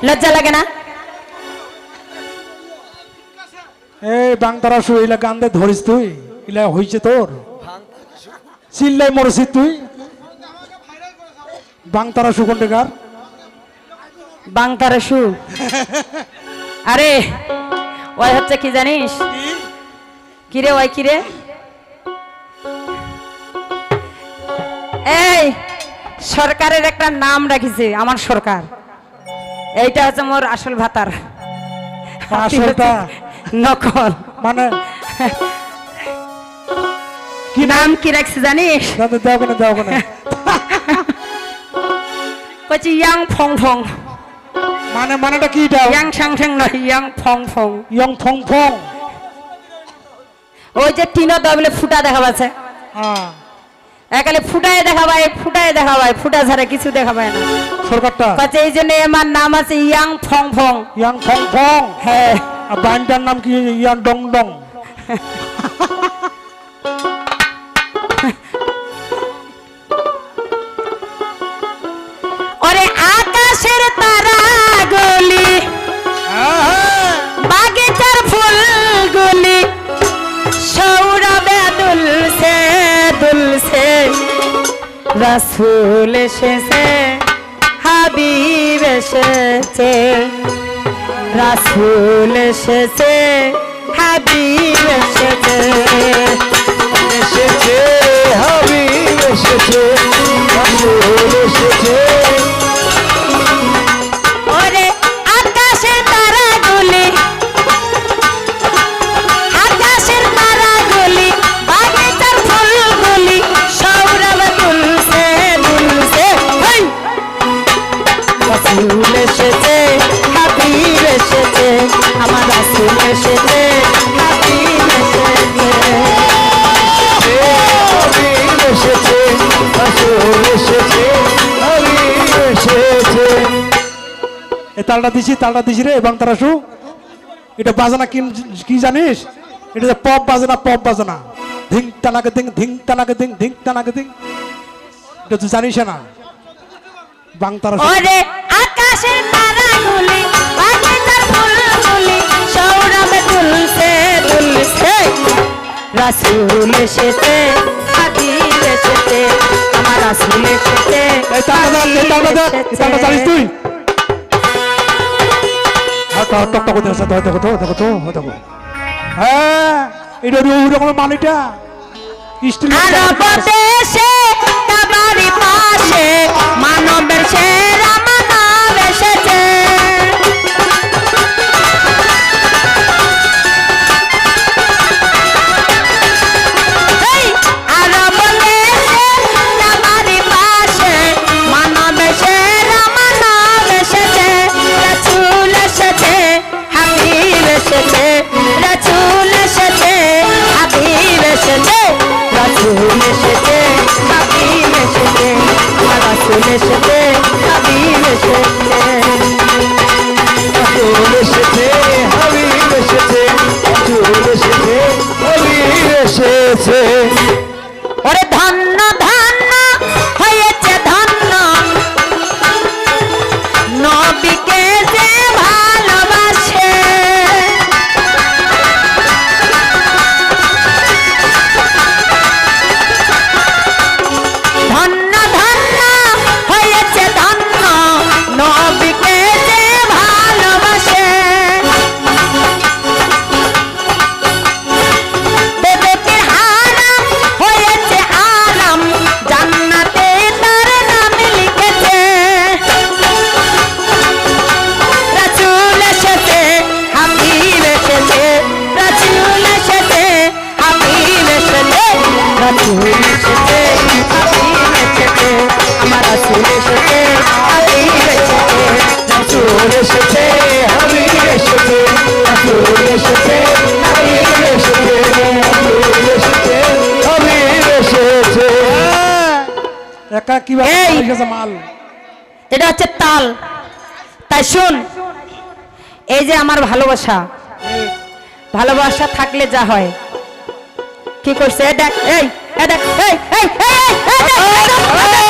লজ্জা লাগে না? এই বাংতারা শু ইলা গান্দে ধরিস তুই, ইলা হইছে তোর চিল্লাই মরছিস তুই। বাংতারা শু কোনটা কার? বাংতারা শু আরে ওই হচ্ছে কি জানিস, কিরে ওই কিরে, এই সরকারের একটা নাম রাখিছে আমার সরকার, এইটা হচ্ছে মোর আসল ভাতার, আসলটা নকল। মানে কি নাম কি রাখছে জানিস? দাও কেন দাও কেন? কইছি ইয়াং ফং ফং। মানে মানেটা কি দাও? ইয়াং সাং সাং নয়, ইয়াং ফং ফং। ইয়ং ফং ফং, ওই যে টিনো দাও বলে ফুটা দেখা পাচ্ছে, একালে ফুটায় দেখা ভাই, ফুটায় দেখা ভাই, ফুটা ছাড়া কিছু দেখা পায় না। সরকারটা কাছে এই জন্য আমার নাম আছে ইয়াং ফং ফং। ইয়াং ফং ফং। হ্যাঁ, আর বাইনটার নাম কি? ইয়াং ডং ডং। ওরে আকাশের তারা গলি, বাগিচার ফুল গলি, সৌরভে দুলছে দুলছে, রাসূল এসেছে, হাবিব এসেছে, রাসূল এসেছে, হাবিব এসেছে। এসেছে হাবিব এসেছে, রাসূল এসেছে। ওরে আকাশের তারাগুলি, আকাশের তারাগুলি, বাগিচার ফুলগুলি, সৌরভ দুলছে দুলছে, হেই! রাসূল এসেছে, হাবিব এসেছে, আমার রাসূল এসেছে, হাবিব এসেছে। হাবিব এসেছে, রাসূল এসেছে, হাবিব এসেছে। এই তালটা দিছি রে এবং তারা শু। এটা বাজনা কি কি জানিস? এটা যে পপ বাজনা, পপ বাজনা। ধিং তানাকে দিং, ধিং তানাকে দিং, ধিং তানাকে দিং। এটা তুই জানিস না? বাং তারা শু। ওরে আকাশের তারাগুলি, বাগিচার ফুলগুলি, সৌরভে দুলছে দুলছে, রাসূল এসেছে, হাবিব এসেছে, আমার রাসূল এসেছে, এই তালটা দেখ, এই তালটা দেখ, এই তালটা জানিস তুই? হ্যাঁ, টক টক করতে আসছে, দেখো তো, দেখো তো, দেখো। হ্যাঁ, এটা ওইরকম মানিটা স্টিল। আরব দেশে কাবারি পাশে মানবের সেরা মানব এসেছে, এই আরব দেশে কাবারি পাশে মানবের সেরা মানব এসেছে, রাসূল এসেছে, হাবিব এসেছে, রাসূল এসেছে, হাবিব এসেছে, রাসূল এসেছে, হাবিব এসেছে, আমার রাসূল এসেছে, হাবিব এসেছে। রাসূল এসেছে, হাবিব এসেছে, রাসূল এসেছে, হাবিব এসেছে। ওরে ধন্য ধন্য হয়েছে ধন্য, নবীকে যে ভালোবাসে, ধন্য ধন্য হয়েছে ধন্য, নবীকে যে ভালোবাসে, বেদেকে হারাম হয়েছে আরাম, জান্নাতে তার নাম লিখেছে, রাসূল এসেছে, হাবিব এসেছে, রাসূল এসেছে, হাবিব এসেছে, রাসূল এসেছে, হাবিব এসেছে, আমার রাসূল এসেছে, হাবিব এসেছে, রাসূল এসেছে, হাবিব এসেছে, রাসূল এসেছে, হাবিব এসেছে, রাসূল এসেছে, হাবিব এসেছে। একা কিভাবে এই! এসেছে মাল? এটা হচ্ছে তাল। তাই শুন, এই যে আমার ভালোবাসা, ভালোবাসা থাকলে যা হয়, কি করছে? এই দেখ, এই এই দেখ, এই এই এই, এই দেখ, এই দেখ, এই দেখ।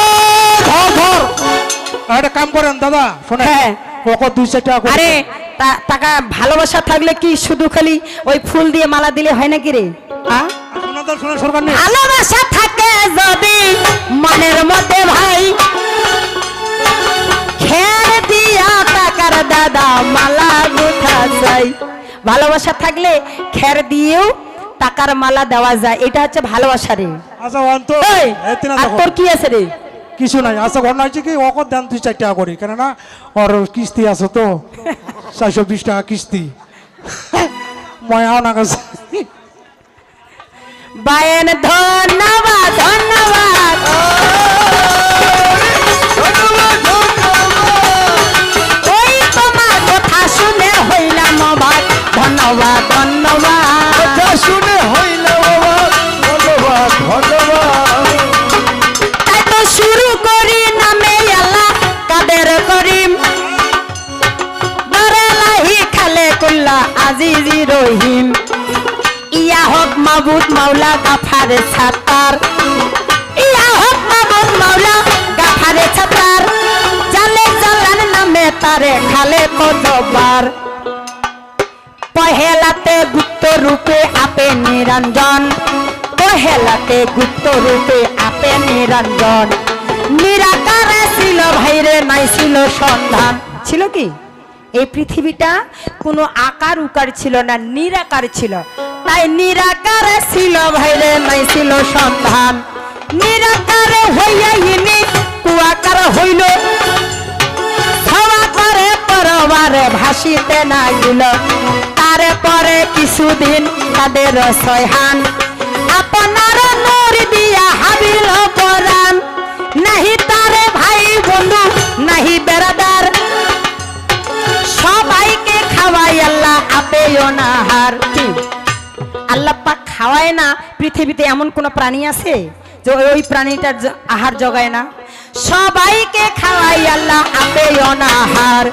ধর ধর। আর একটা কাম করেন দাদা, শোনেন। হ্যাঁ। ওকে 200 টাকা করে আরে দেন। টাকা ভালোবাসা থাকলে কি শুধু খালি ওই ফুল দিয়ে মালা দিলে হয় নাকি রে? হ্যাঁ, শোনাদের শোনে সরকার নেই। ভালোবাসা থাকে যদি মনের মধ্যে ভাই, খের দিয়া টাকার দাদা মালা গুথা যায়। ভালোবাসা থাকলে খের দিয়েও টাকার মালা দেওয়া যায়, এটা হচ্ছে ভালোবাসা রে। আচ্ছা অন্ত এই, এই তিন আর তোর কি আছে রে? কিছু নাই। আচ্ছা ঘটনা হচ্ছে কি, ওকে দেন 2-4 টাকা করে, কেননা ওর কিস্তি আছে তো 420 টাকা কিস্তি। ময়াও না গেছে। বায়েন ধন্যবাদ ধন্যবাদ, ওই তোমার কথা শুনে হইলাম অবাক, ধন্যবাদ ধন্যবাদ। কথা শুনে হইল বাবা, ধন্যবাদ ধন্যবাদ। মাবুদ মাওলা গাফারে সাত্তার, ইয়া হক মাবুদ মাওলা গাফারে সাত্তার, জালে জালান নামে তারে খালে কতবার। পহেলাতে গুপ্ত রূপে আপে নিরঞ্জন, পহেলাতে গুপ্ত রূপে আপে নিরঞ্জন। নিরাকারে ছিল ভাইরে নাই ছিল সন্ধান। ছিল কি এই পৃথিবীটা কোনো আকার উকার ছিল না, নিরাকার ছিল। তাই নিরাকারে ছিল ভাইরে নাই ছিল সন্ধান। নিরাকারে হইয়া ইনি কুয়াকার হইল, সবাকারে পরবারে ভাসিতে না গেল। তারপরে কিছুদিন তাদের সয়হান, আপনার নূর দিয়া হাবিল পরাণ। নাহি তারে ভাই বন্ধু নাহি বেরাদার, সবাইকে খাওয়াই আল্লাহ আপে অনাহার। কি আল্লাহ পাক খাওয়ায় না? পৃথিবীতে এমন কোন প্রাণী আছে যে ওই প্রাণীটার আহার জগায় না? সবাইকে খাওয়াই আল্লাহ আপে অনাহার।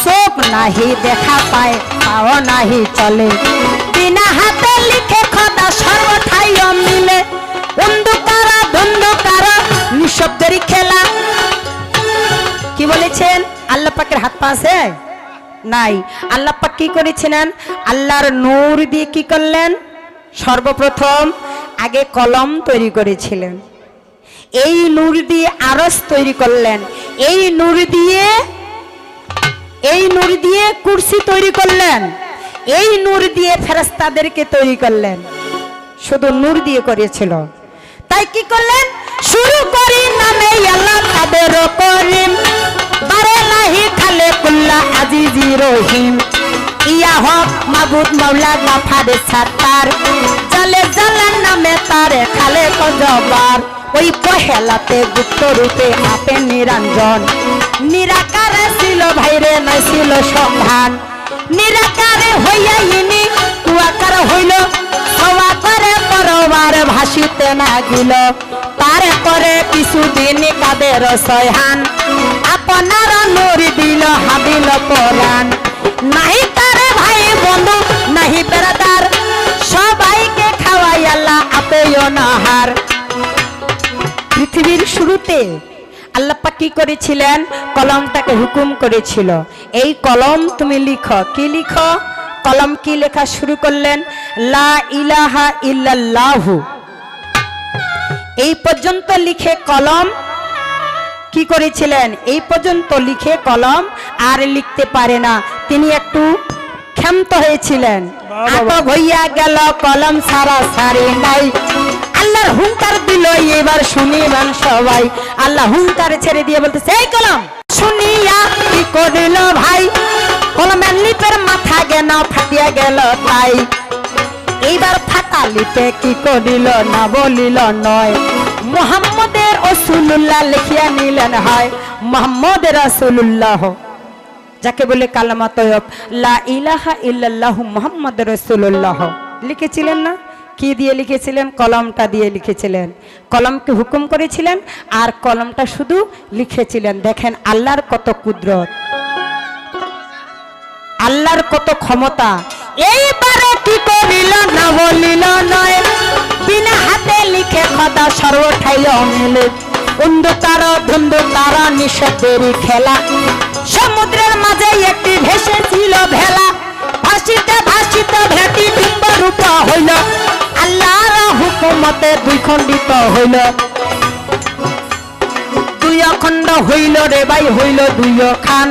চোখ নাহি দেখা পায়, পাও নাহি চলে, বিনা হাতে লিখে খোদা সর্বঠাই মিলে। অন্ধকারা ধন্ধকারা নিঃশব্দেরই খেলা। কি বলেছেন? আল্লাহ পাকের হাত পা আছে? নাই। আল্লাহ পাক কি করেছিলেন? আল্লাহর নূর দিয়ে কি করলেন? সর্বপ্রথম আগে কলম তৈরি করেছিলেন, এই নূর দিয়ে আরশ তৈরি করলেন, এই নূর দিয়ে কুরসি তৈরি করলেন, এই নূর দিয়ে ফেরেশতাদেরকে তৈরি করলেন। শুধু নূর দিয়ে করেছিল। তাই কি করলেন? শুরু করি নামে আল্লাহ কাদের করিম, বারে লাহি খালে কুল্লা আজিজি রহিম। ইয়া হক মাবুদ মাওলা গাফারে সাত্তার, জালে জালান নামে তারে খালে কজবার। ওই পহেলাতে গুপ্ত রূপে আপে নিরঞ্জন। নিরাকারে ছিল ভাইরে নাই ছিল সন্ধান। নিরাকারে হইয়া ইনি কুয়াকার হইল, সবাকারে পরবার ভাসিতে না গেল। তারপরে কিছুদিন কাদের সয়হান, আপনার নূর দিল হাবিল পরাণ। নাহি তারে ভাই বন্ধু নাহি বেরাদার, সবাইকে খাওয়াই আল্লাহ আপে অনাহার। পৃথিবীর শুরুতে আল্লাহ পাক কি করেছিলেন? কলমটাকে হুকুম করেছিল, এই কলম তুমি লিখো। কি লিখো? কলম কি লেখা শুরু করলেন? লা ইলাহা ইল্লাল্লাহু। এই পর্যন্ত লিখে কলম কি করেছিলেন? এই পর্যন্ত লিখে কলম আর লিখতে পারে না, তিনি একটু ক্ষান্ত হয়েছিলেন। আটক হইয়া গেল কলম সারা সারি নাই। আল্লাহর হুঙ্কার দিল এবার শুনিবেন সবাই। আল্লাহ হুঙ্কার ছেড়ে দিয়ে বলতেছে, এই কলম শুনিয়া কি করিল ভাই? কলমের লিপের মাথা গেল ফাটিয়া গেল তাই। এইবার ফাটা লিপে কি করিল না বলিল নয়। মুহাম্মদের রাসূলুল্লাহ লিখিয়া নিলেন হয়। মুহাম্মদের রাসূলুল্লাহ যাকে বলে কালেমা তয়্যব, লা ইলাহা ইল্লাল্লাহু মুহাম্মাদুর রাসূলুল্লাহ লিখেছিলেন না? কি দিয়ে লিখেছিলেন? কলমটা দিয়ে লিখেছিলেন। কলমকে হুকুম করেছিলেন আর কলমটা শুধু লিখেছিলেন। দেখেন আল্লাহর কত কুদরত, আল্লাহর কত ক্ষমতা। এইবারে কি করিল না বলিল নয়, বিনা হাতে লিখে খোদা সর্বঠাই মিলে। অন্ধকার ধন্ধকার নিঃশব্দেরই খেলা, সমুদ্রের মাঝে একটি ভেসে ছিল ভেলা। ভাসিতে ভাসিতে ভেটি বিম্ব রূপ হইল, আল্লাহর হুকুমতে দুই খণ্ডিত হইল। দুই খণ্ড হইল রে ভাই হইল দুই খান,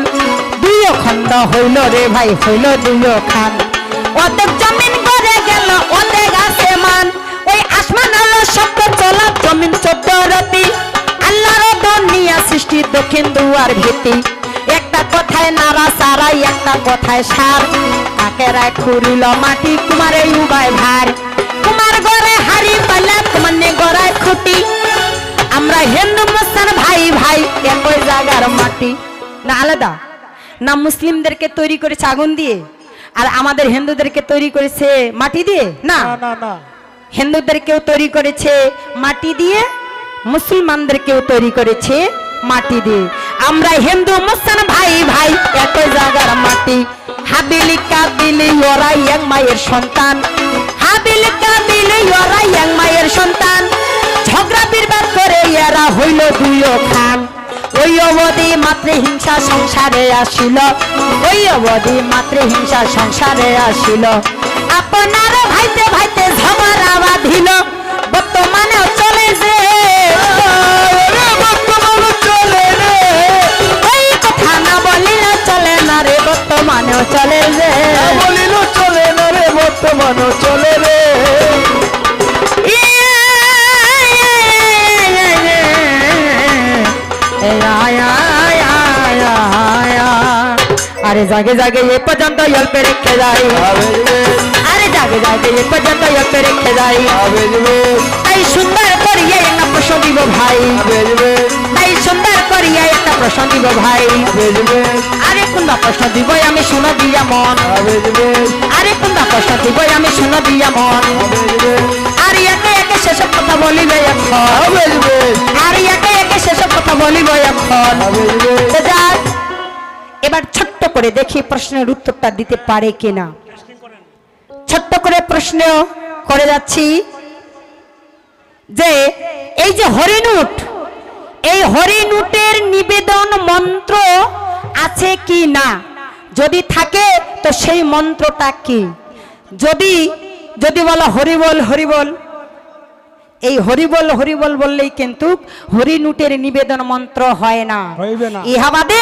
দুই খণ্ড হইল রে ভাই হইল দুই খান। অর্ধেক জমিন গড়ে গেল অর্ধেক আসমান, ওই আসমান হলো শব্দ চলা জমিন 14 রতি। আল্লাহর দুনিয়া সৃষ্টি দক্ষিণ দুয়ার ভীতি, একটা কথায় নারা সারাই একটা কথায় সার। কাকেরায় খুরিল মাটি কুমারে উবায় ভার, কুমার ঘরে হাড়ি পাইলে তোমার গড়ায় খুঁটি। আমরা হিন্দু মুসলমান ভাই ভাই একই জায়গার মাটি। না আলাদা? না মুসলিমদেরকে তৈরি করেছে আগুন দিয়ে আর আমাদের হিন্দুদেরকে তৈরি করেছে মাটি দিয়ে? না, হিন্দুদেরকেও তৈরি করেছে মাটি দিয়ে, মুসলমানদেরকেও তৈরি করেছে মাটি দিয়ে। আমরা হিন্দু মুসলমান ভাই ভাই একই জায়গার মাটি। হাবিল কাবিল ওরা এক মায়ের সন্তান, হাবিল কাবিল সন্তান ঝগড়া বিরবাদ করে এরা হইল দুইও খান ওই অবধি মাতৃহিংসা সংসারে আসিল ওই অবধি মাতৃহিংসা সংসারে আসিল আপনার ভাইতে ভাইতে ঝগড়া বাঁধিল বর্তমানেও চলে যে বর্তমানে চলে রে ওই কথা না বলিলে চলে না রে বর্তমানেও চলে যে বলিল চলে না রে বর্তমানে চলে রে अरे जागे जागे ये पर्यंत यल पे रखे जाई अरे जागे जागे ये पर्यंत यल पे रखे जाई ताई सुंदर करिए একটা প্রশ্ন দিব ভাই তাই সুন্দর করিয়ে একটা প্রশ্ন দিব ভাই আরে কোনটা প্রশ্ন দিব আমি শুনে দিয়া মন আরে কোনটা প্রশ্ন দিব আমি শুনে দিয়া মন আর একে একে সেসব কথা বলিবে এখন আর একে একে সেসব কথা বলিবে এখন তো যাক এবার ছোট্ট করে দেখি প্রশ্নের উত্তরটা দিতে পারে কিনা ছোট্ট করে প্রশ্ন করে যাচ্ছি যে এই যে হরিনুট এই হরিনুটের নিবেদন মন্ত্র আছে কি না যদি থাকে তো সেই মন্ত্রটা কি যদি যদি বলো হরিবল হরিবল এই হরিবল হরিবল বললেই কিন্তু হরিনুটের নিবেদন মন্ত্র হয় না হইবে না ইহা বাদে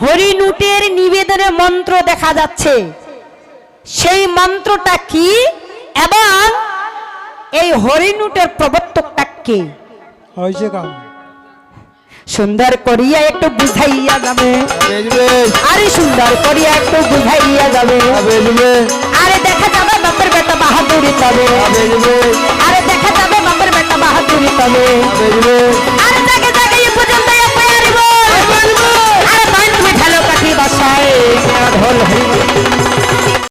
হরিনুটের নিবেদনের মন্ত্র দেখা যাচ্ছে সেই মন্ত্রটা কি এবং এই হরিনুটের প্রবর্তকটা কে হয়েছে কাম সুন্দর করিয়া একটু বুঝাইয়া যাবে আরে সুন্দর করিয়া একটু বুঝাইয়া যাবে আরে দেখা যাবে বাপের বেটা বাহাদুরি তবে আরে দেখা যাবে বাপের বেটা বাহাদুরি তবে আরে জাগে জাগে এই পর্যন্ত পারিব আরে বাইন তুমি ঢালো কাঠি বাসায় ঢোল হরিবল